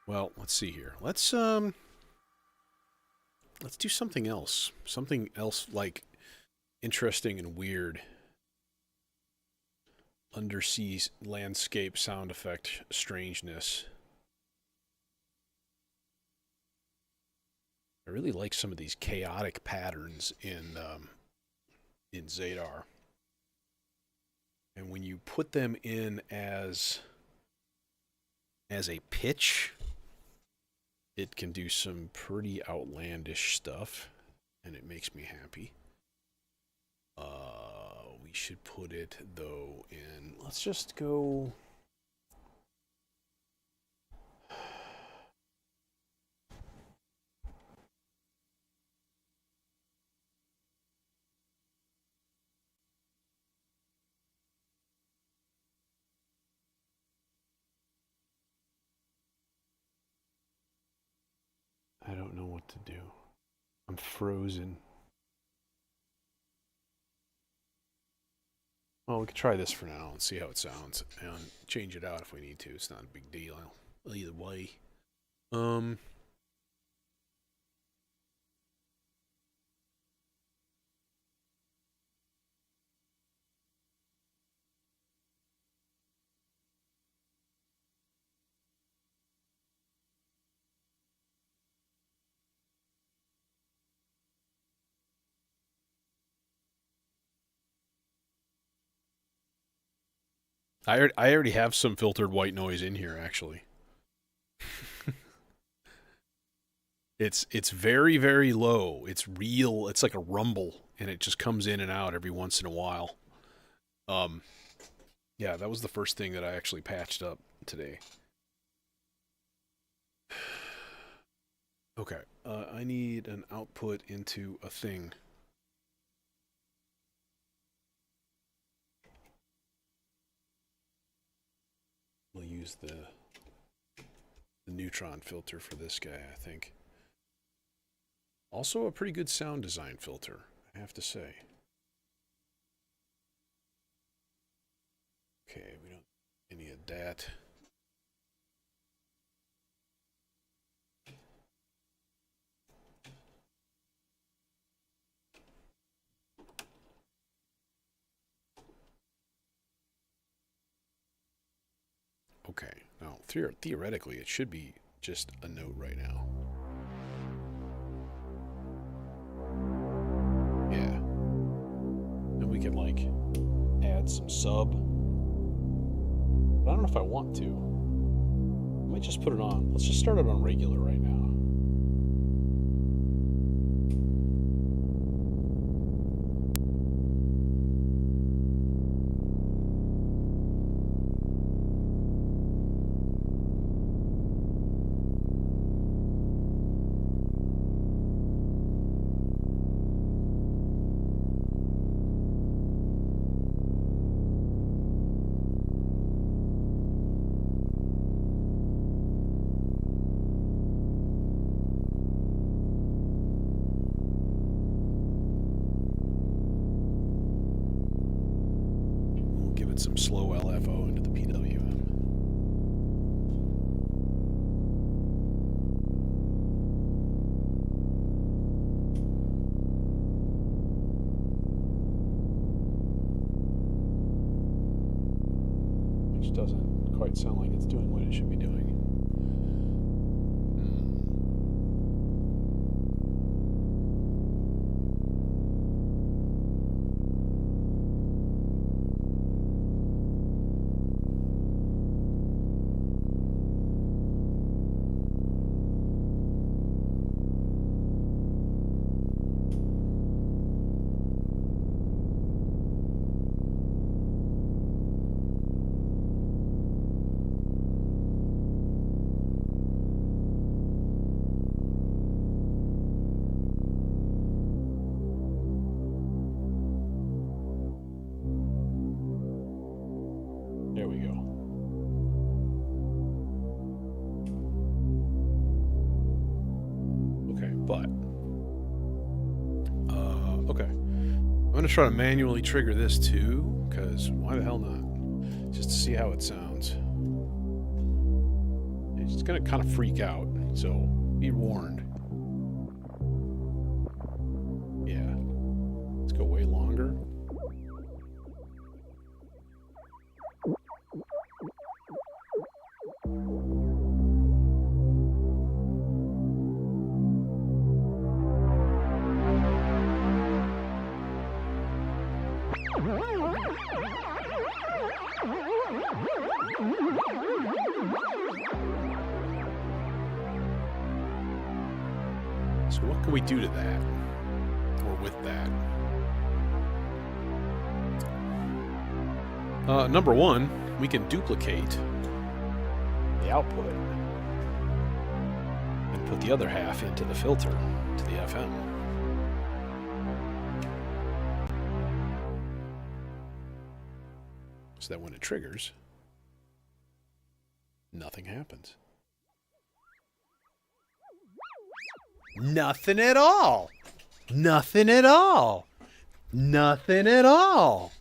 Well, let's see here. Let's do something else. Something else, like, interesting and weird. Undersea landscape sound effect strangeness. I really like some of these chaotic patterns in Zadar. And when you put them in as a pitch, it can do some pretty outlandish stuff, and it makes me happy. We should put it, though, in... Let's just go... I don't know what to do. I'm frozen. Well, we could try this for now and see how it sounds, and change it out if we need to. It's not a big deal. Either way. I already have some filtered white noise in here, actually. It's very, very low. It's real. It's like a rumble, and it just comes in and out every once in a while. Yeah, that was the first thing that I actually patched up today. Okay, I need an output into a thing. We'll use the neutron filter for this guy, I think. Also a pretty good sound design filter, I have to say. Okay, we don't need any of that. Okay. Now, theoretically, it should be just a note right now. Yeah. And we can, like, add some sub. But I don't know if I want to. I might just put it on. Let's just start it on regular right now. Some slow LFO into the PWM. Which doesn't quite sound like it's doing what it should be doing. There we go. Okay, but okay. I'm gonna try to manually trigger this too, because why the hell not? Just to see how it sounds. It's gonna kind of freak out, so be warned. Yeah. Let's go way longer. So what can we do to that? Or with that? Number one, we can duplicate the output and put the other half into the filter, to the FM. So that when it triggers, nothing happens. Nothing at all. Nothing at all. Nothing at all.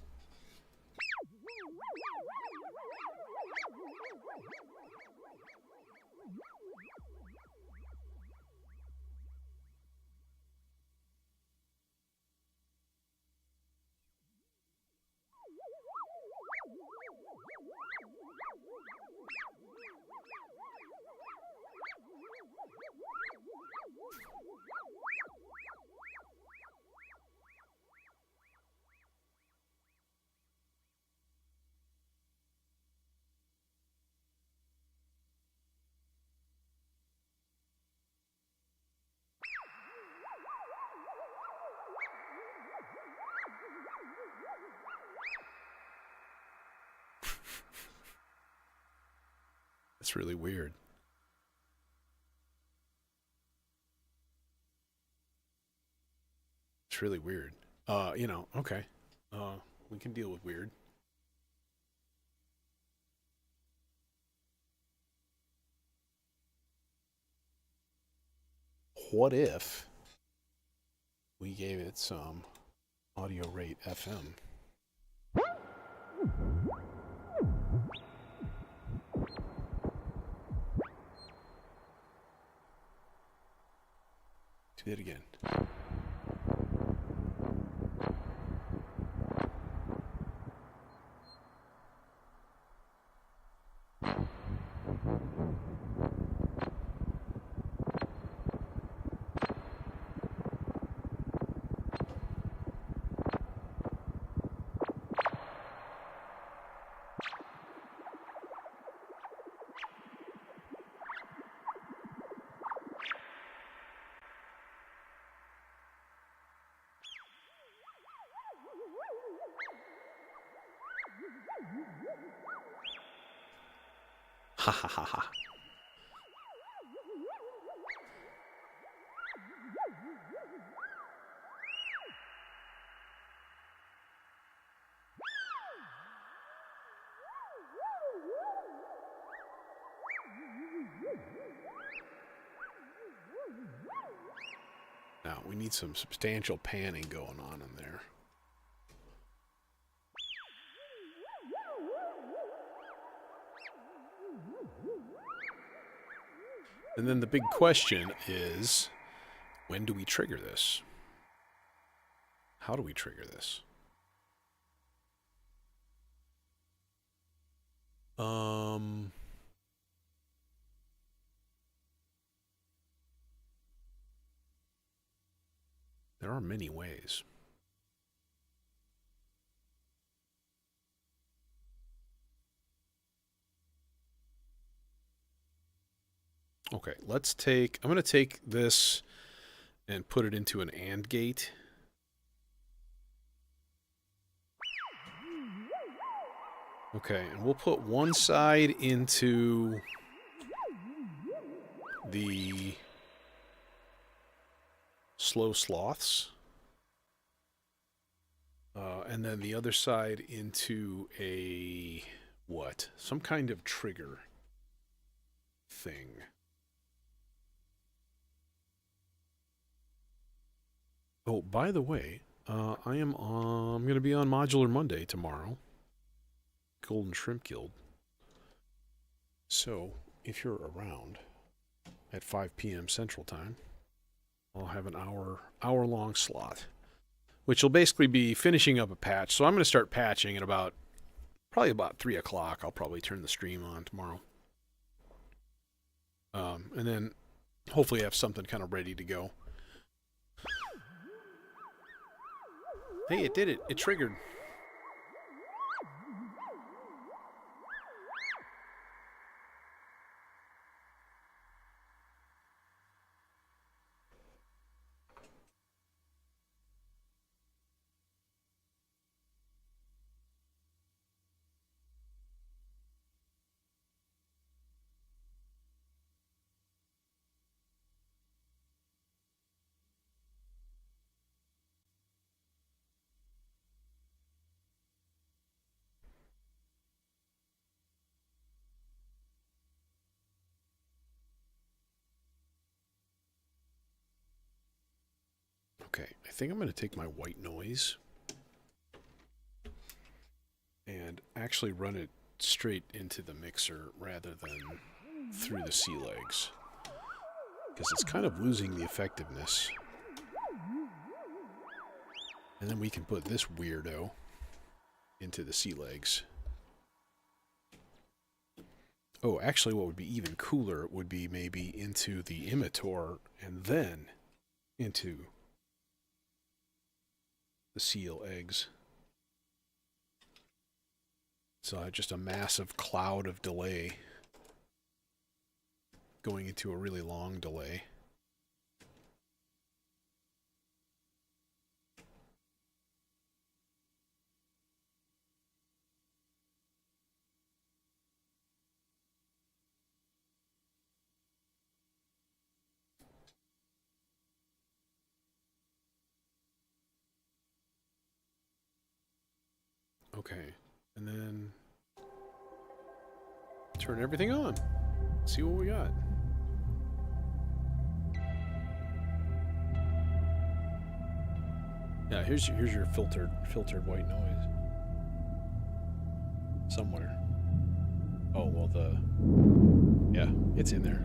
That's really weird. It's really weird. You know, okay. We can deal with weird. What if we gave it some audio rate FM? Do it again. Ha ha ha ha. Now, we need some substantial panning going on in there. And then the big question is, when do we trigger this? How do we trigger this? There are many ways. Okay, let's take, I'm going to take this and put it into an AND gate. Okay, and we'll put one side into the slow sloths. And then the other side into a, what? Some kind of trigger thing. Oh, by the way, I'm going to be on Modular Monday tomorrow. Golden Shrimp Guild. So, if you're around at 5 p.m. Central Time, I'll have an hour-long slot, which will basically be finishing up a patch. So I'm going to start patching at probably about 3 o'clock. I'll probably turn the stream on tomorrow. And then hopefully have something kind of ready to go. Hey, it did it. It triggered. Okay, I think I'm going to take my white noise and actually run it straight into the mixer rather than through the sea legs, because it's kind of losing the effectiveness. And then we can put this weirdo into the sea legs. Oh, actually what would be even cooler would be maybe into the immator and then into the seal eggs. So just a massive cloud of delay going into a really long delay. Okay, and then turn everything on. See what we got. Yeah, here's your filtered white noise. Somewhere. Oh, well yeah, it's in there.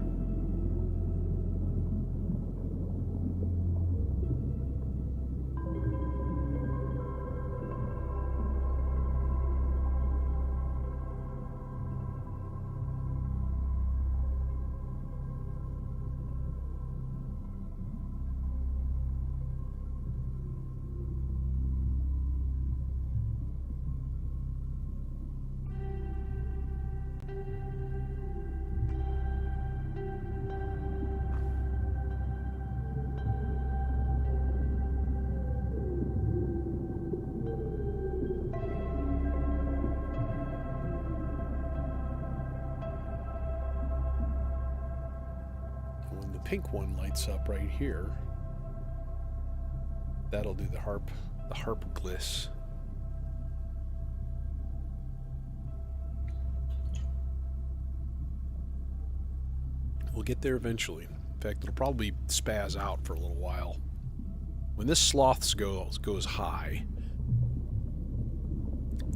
when the pink one lights up right here, that'll do the harp gliss. We'll get there eventually. In fact, it'll probably spaz out for a little while. When this sloth goes high,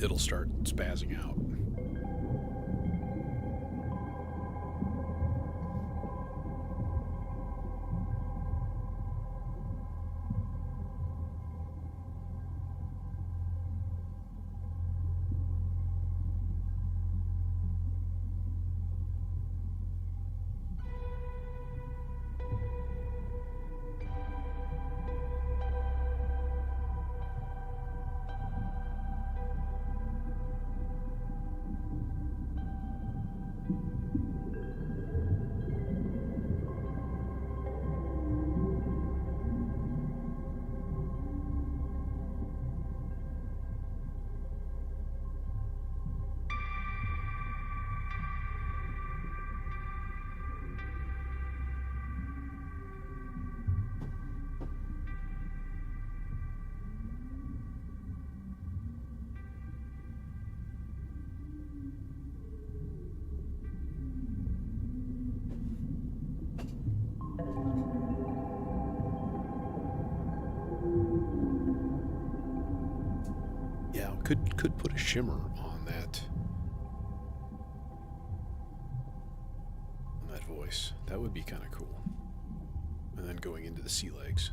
it'll start spazzing out. Yeah, could put a shimmer on that voice. That would be kind of cool. And then going into the sea legs.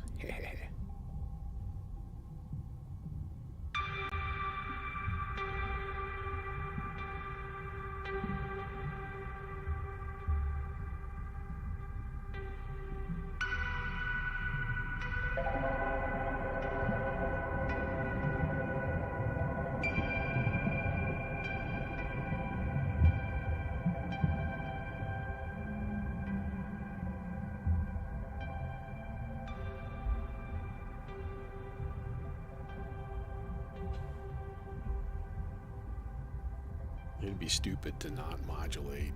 It'd be stupid to not modulate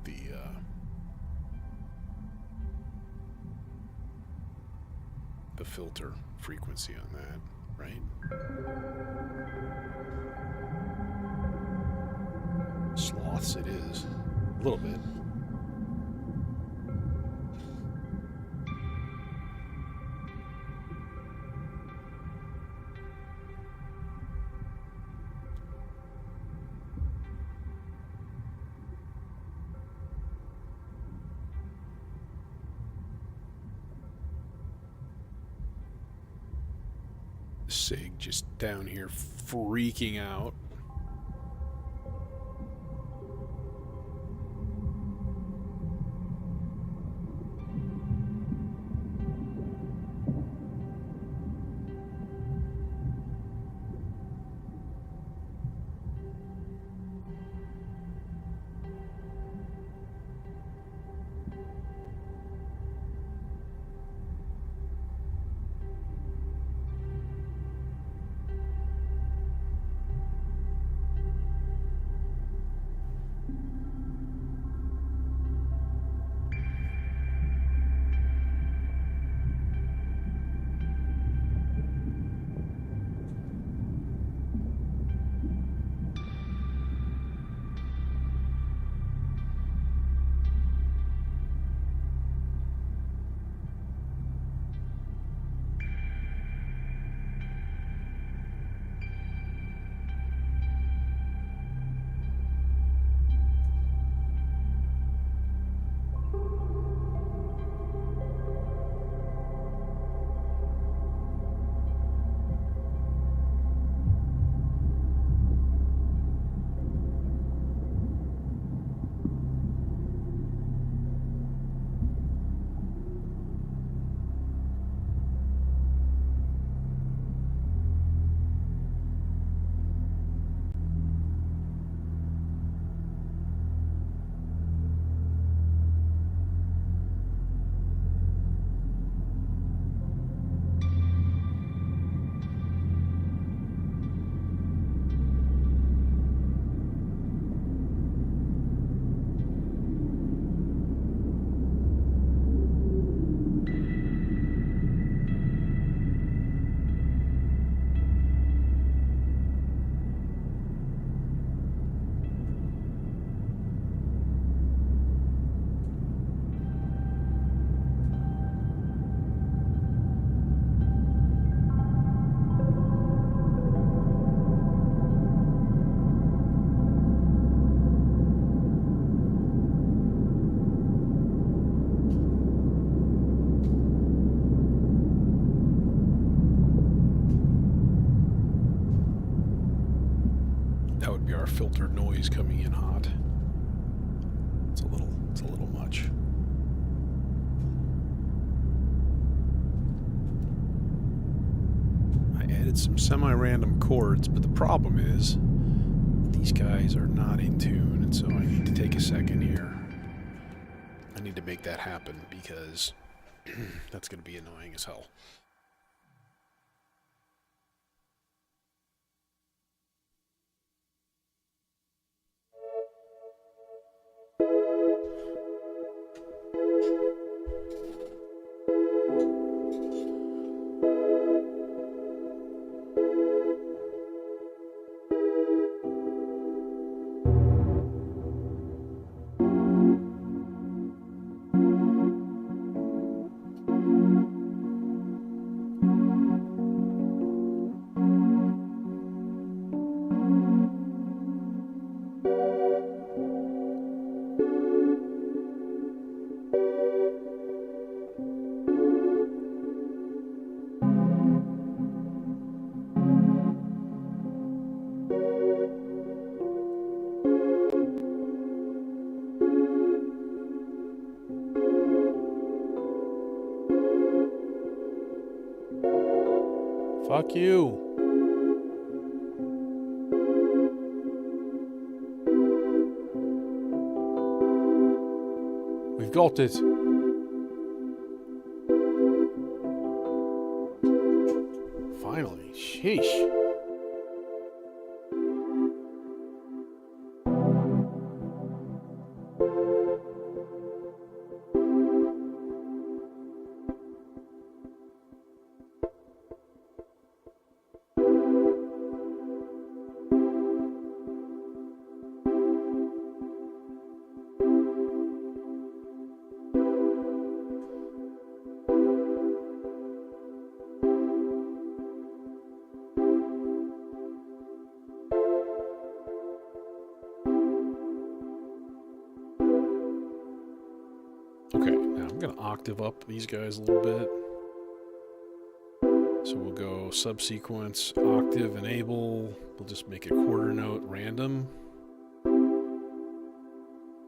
the filter frequency on that, right? Sloths it is. A little bit. Sig just down here freaking out. filter noise coming in hot. It's a little much. I added some semi-random chords, but the problem is these guys are not in tune, and so I need to take a second here. I need to make that happen because that's going to be annoying as hell. Fuck you. We've got it. Finally. Sheesh. Okay, now I'm going to octave up these guys a little bit. So we'll go subsequence, octave, enable. We'll just make it quarter note random. And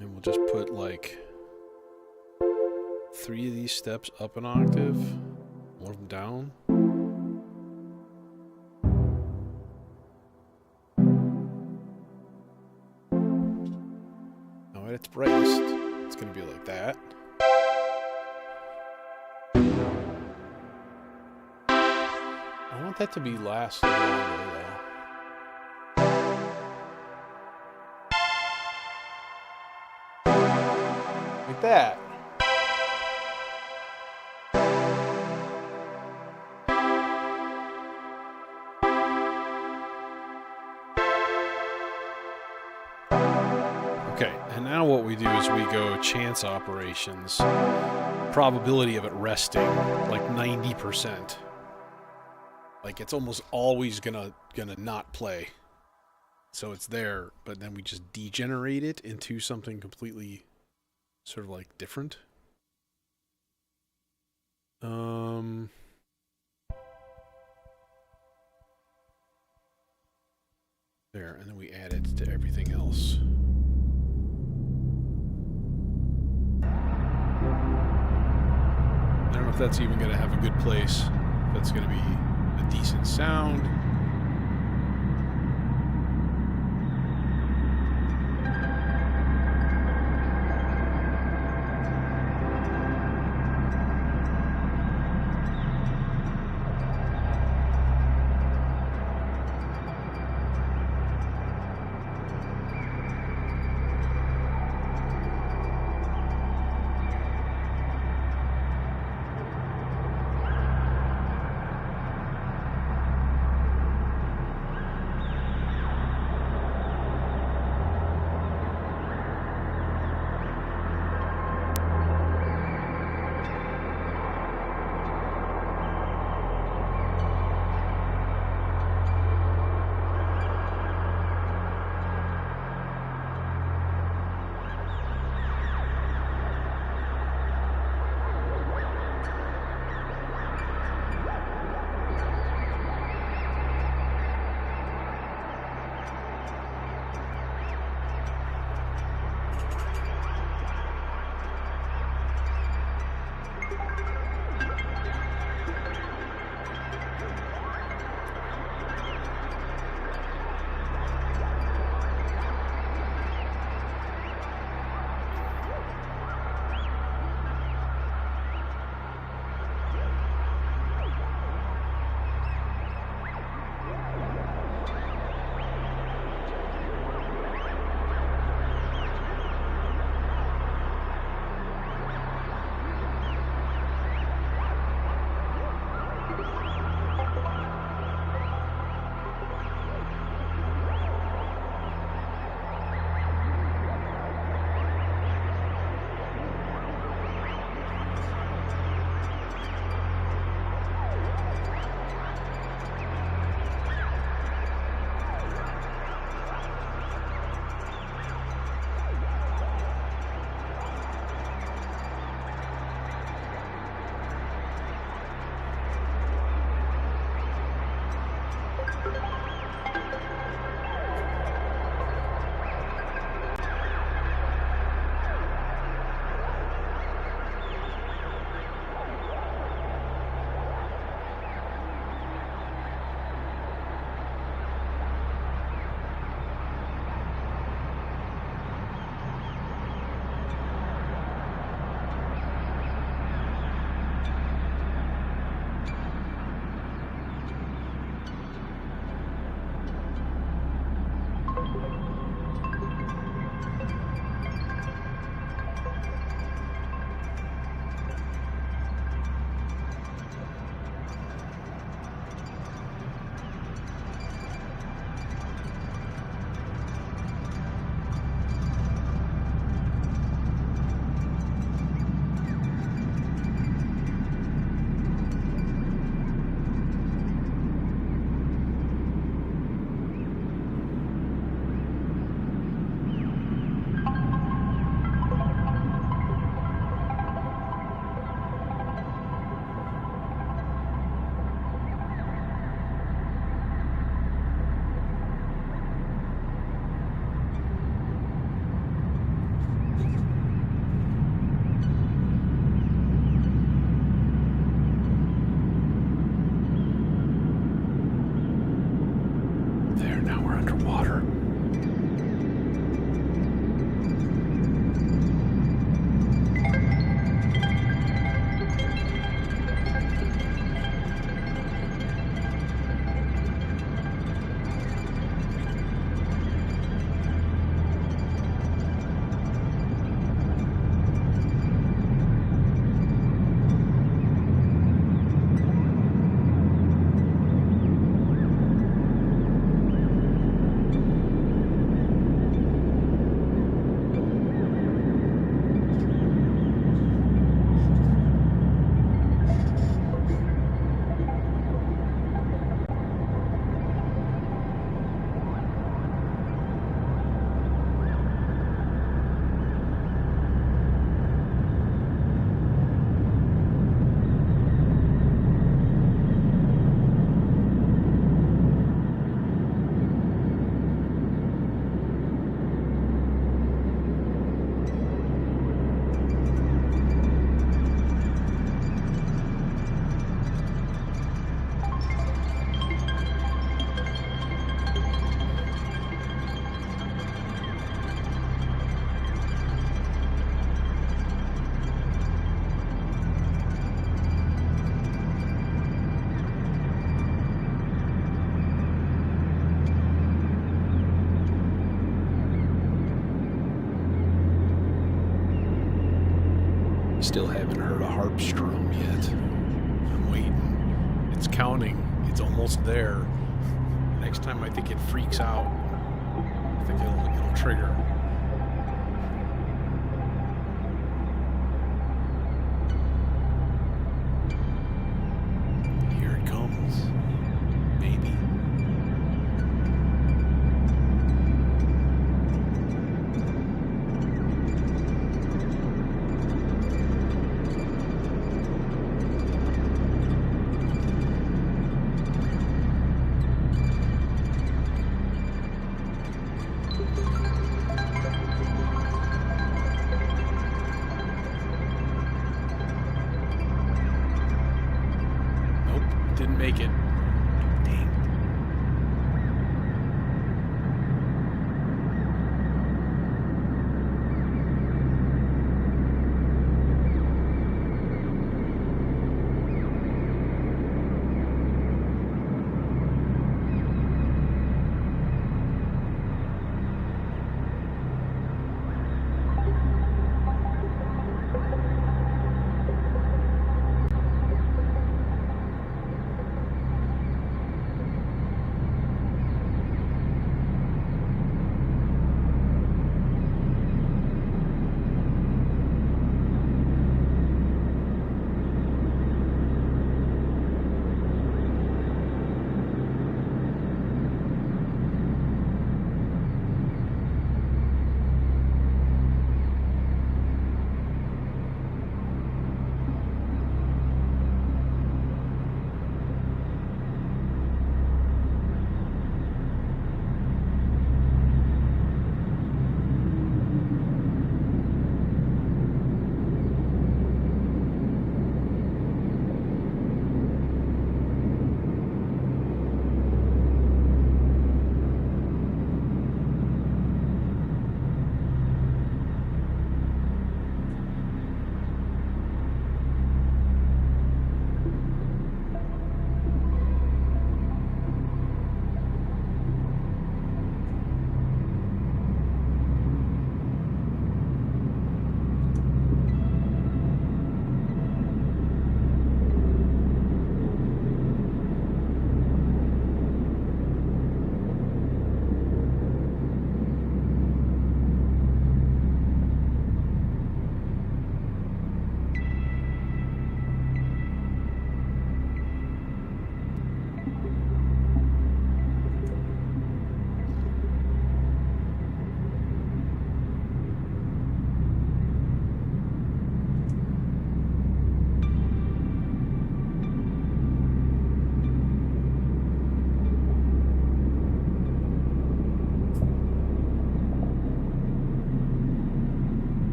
we'll just put like 3 of these steps up an octave, 1 of them down. Now at its brightest, it's going to be like that. I want that to be last longer, though. Like that. Okay, and now what we do is we go chance operations. Probability of it resting, like 90%. Like it's almost always gonna not play. So it's there, but then we just degenerate it into something completely sort of like different. There, and then we add it to everything else. I don't know if that's even gonna have a good place. If that's gonna be a decent sound. Still haven't heard a harp strum yet. I'm waiting. It's counting. It's almost there. Next time I think it freaks out. I think it'll trigger. Here it comes. Maybe. Didn't make it. Dang.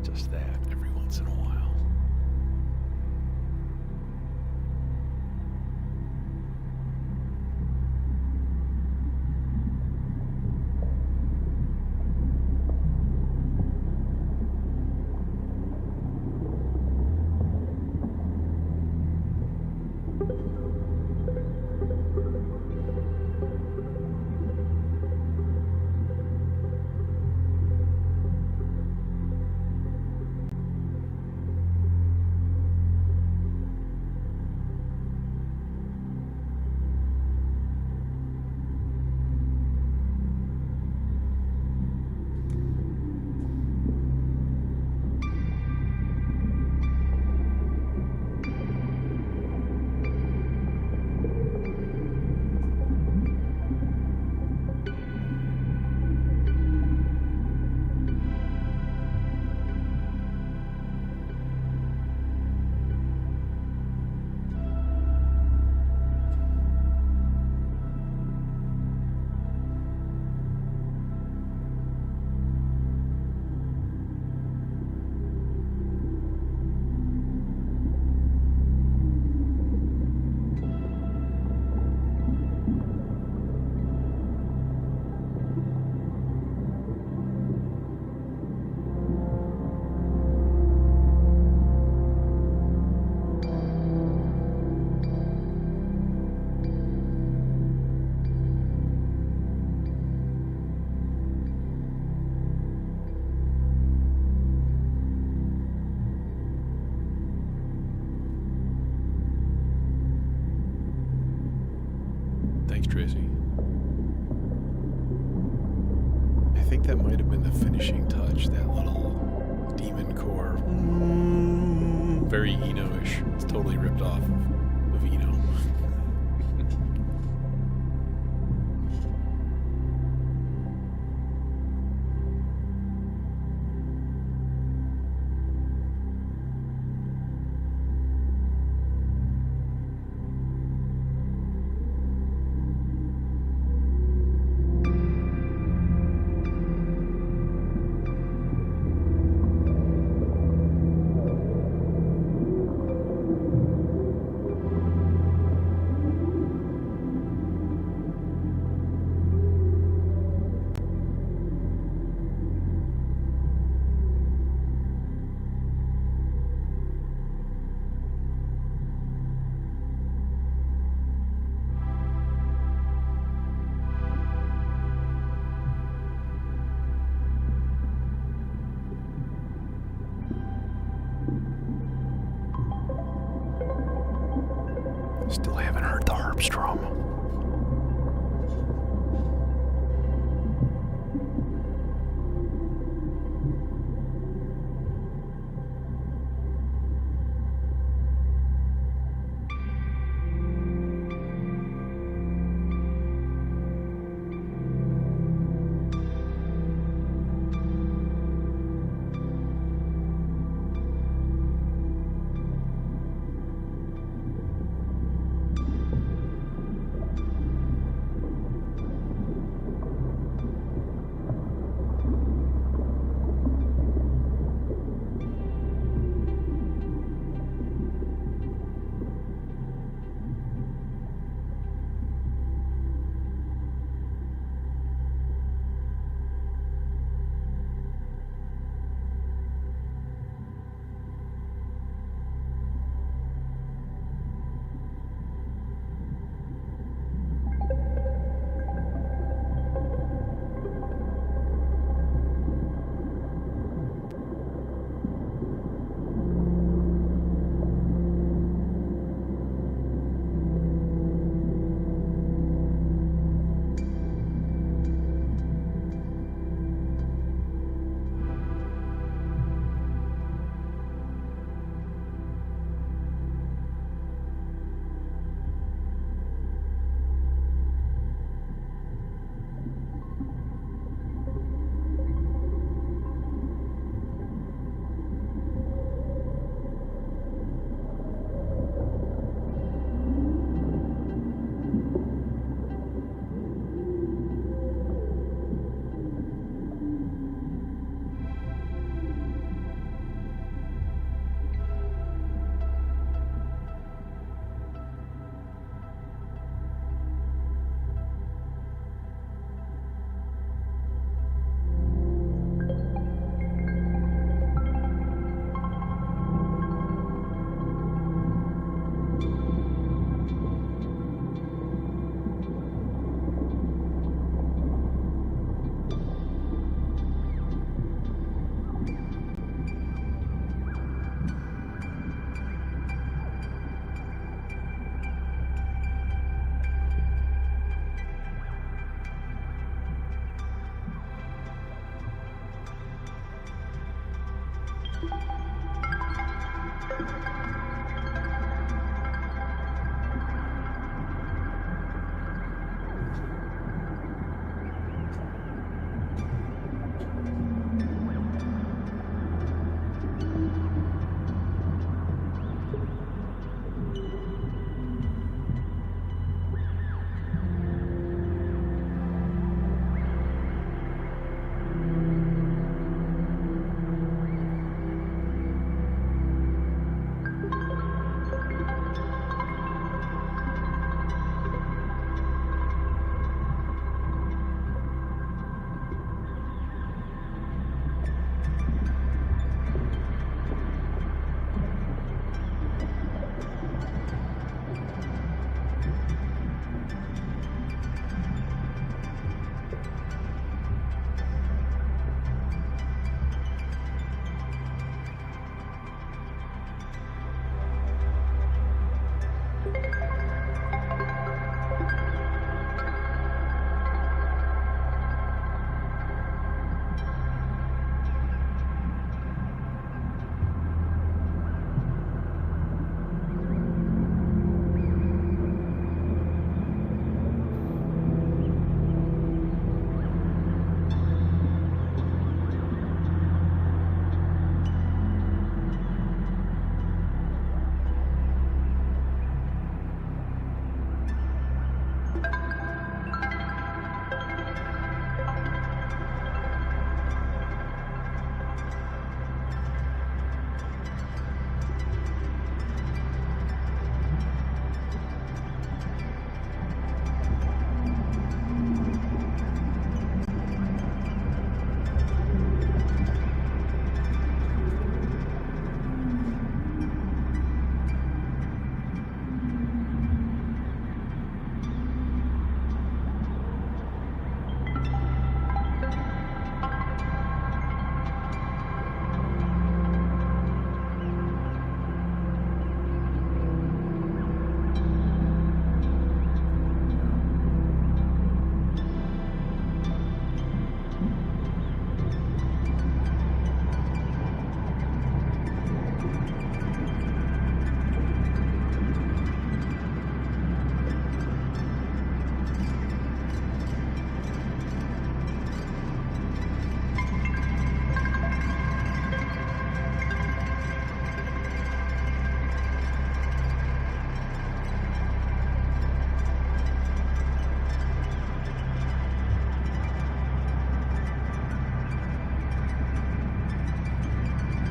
Just that every once in a while. Thanks, Tracy. I think that might have been the finishing touch, that little demon core. Very Eno-ish. It's totally ripped off of Eno. Still haven't heard the harp strum.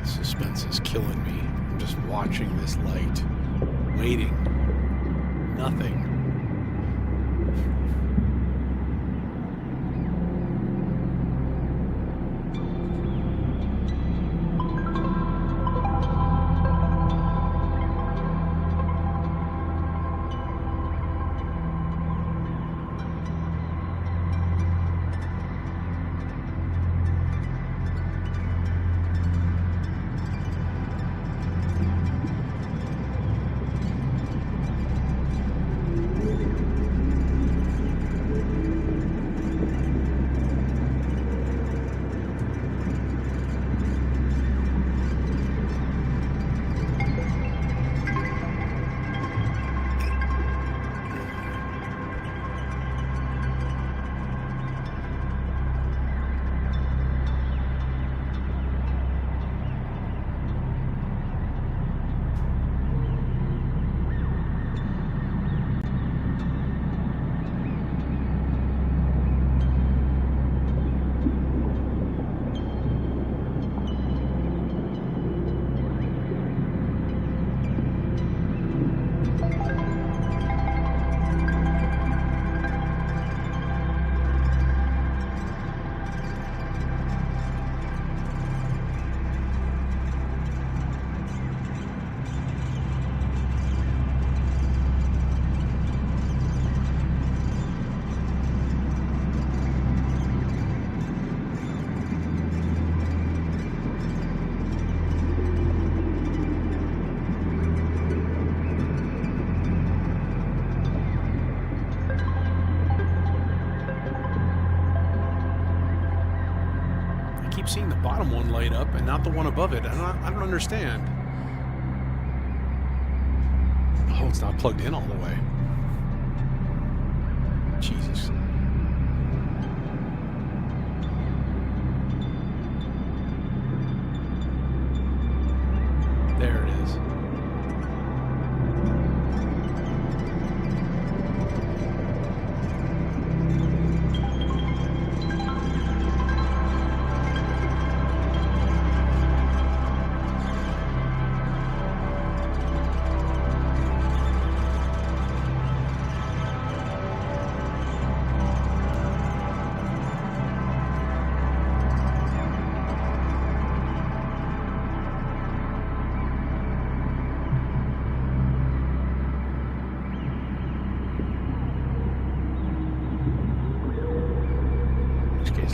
Suspense is killing me. I'm just watching this light, waiting. Nothing. bottom one light up and not the one above it? I don't understand. Oh, it's not plugged in all the way. Jesus. There it is.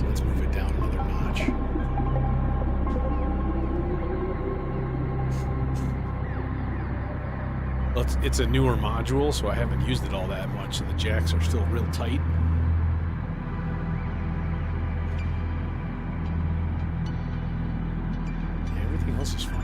Let's move it down another notch. Well, it's a newer module, so I haven't used it all that much, and the jacks are still real tight. Yeah, everything else is fine.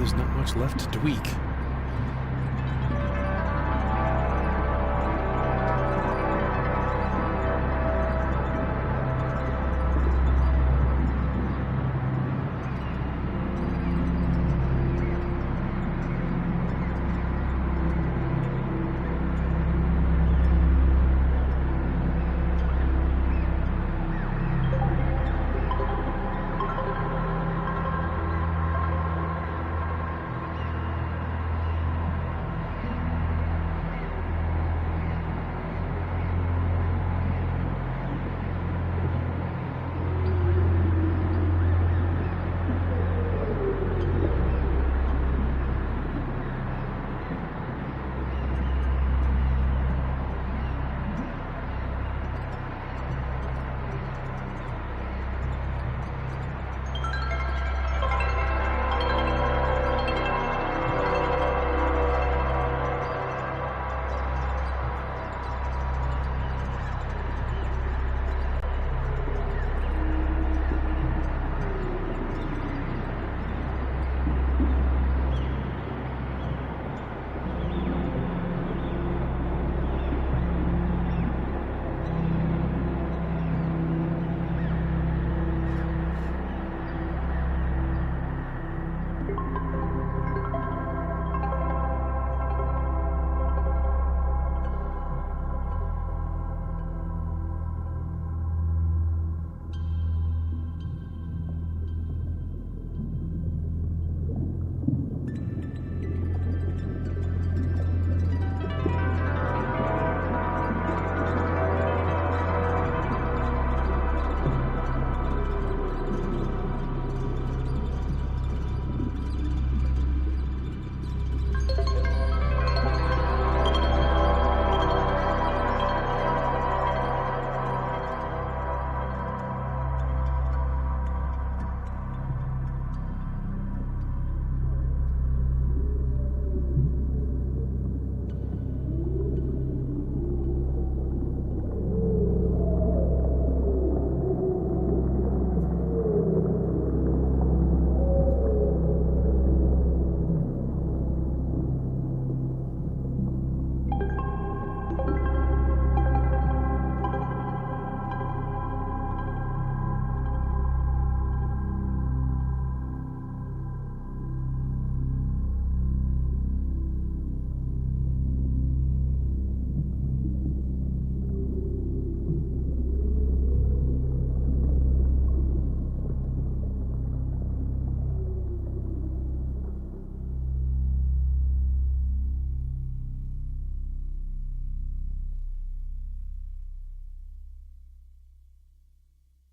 there's not much left to tweak.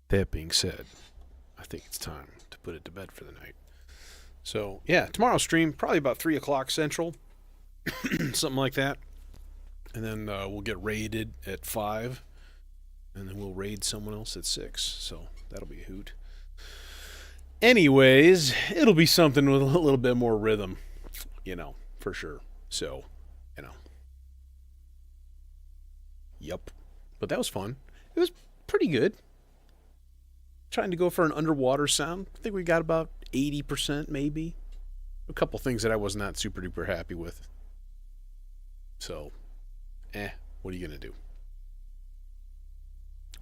That being said, I think it's time to put it to bed for the night. So, yeah, tomorrow's stream, probably about 3 o'clock Central, something like that. And then we'll get raided at 5, and then we'll raid someone else at 6. So, that'll be a hoot. Anyways, it'll be something with a little bit more rhythm, for sure. So, Yup. But that was fun. It was pretty good. Trying to go for an underwater sound. I think we got about 80% maybe. A couple things that I was not super duper happy with. So, what are you going to do?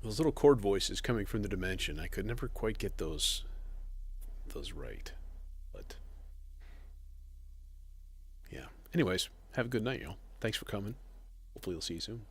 Those little chord voices coming from the dimension, I could never quite get those right. But, yeah. Anyways, have a good night, y'all. Thanks for coming. Hopefully we'll see you soon.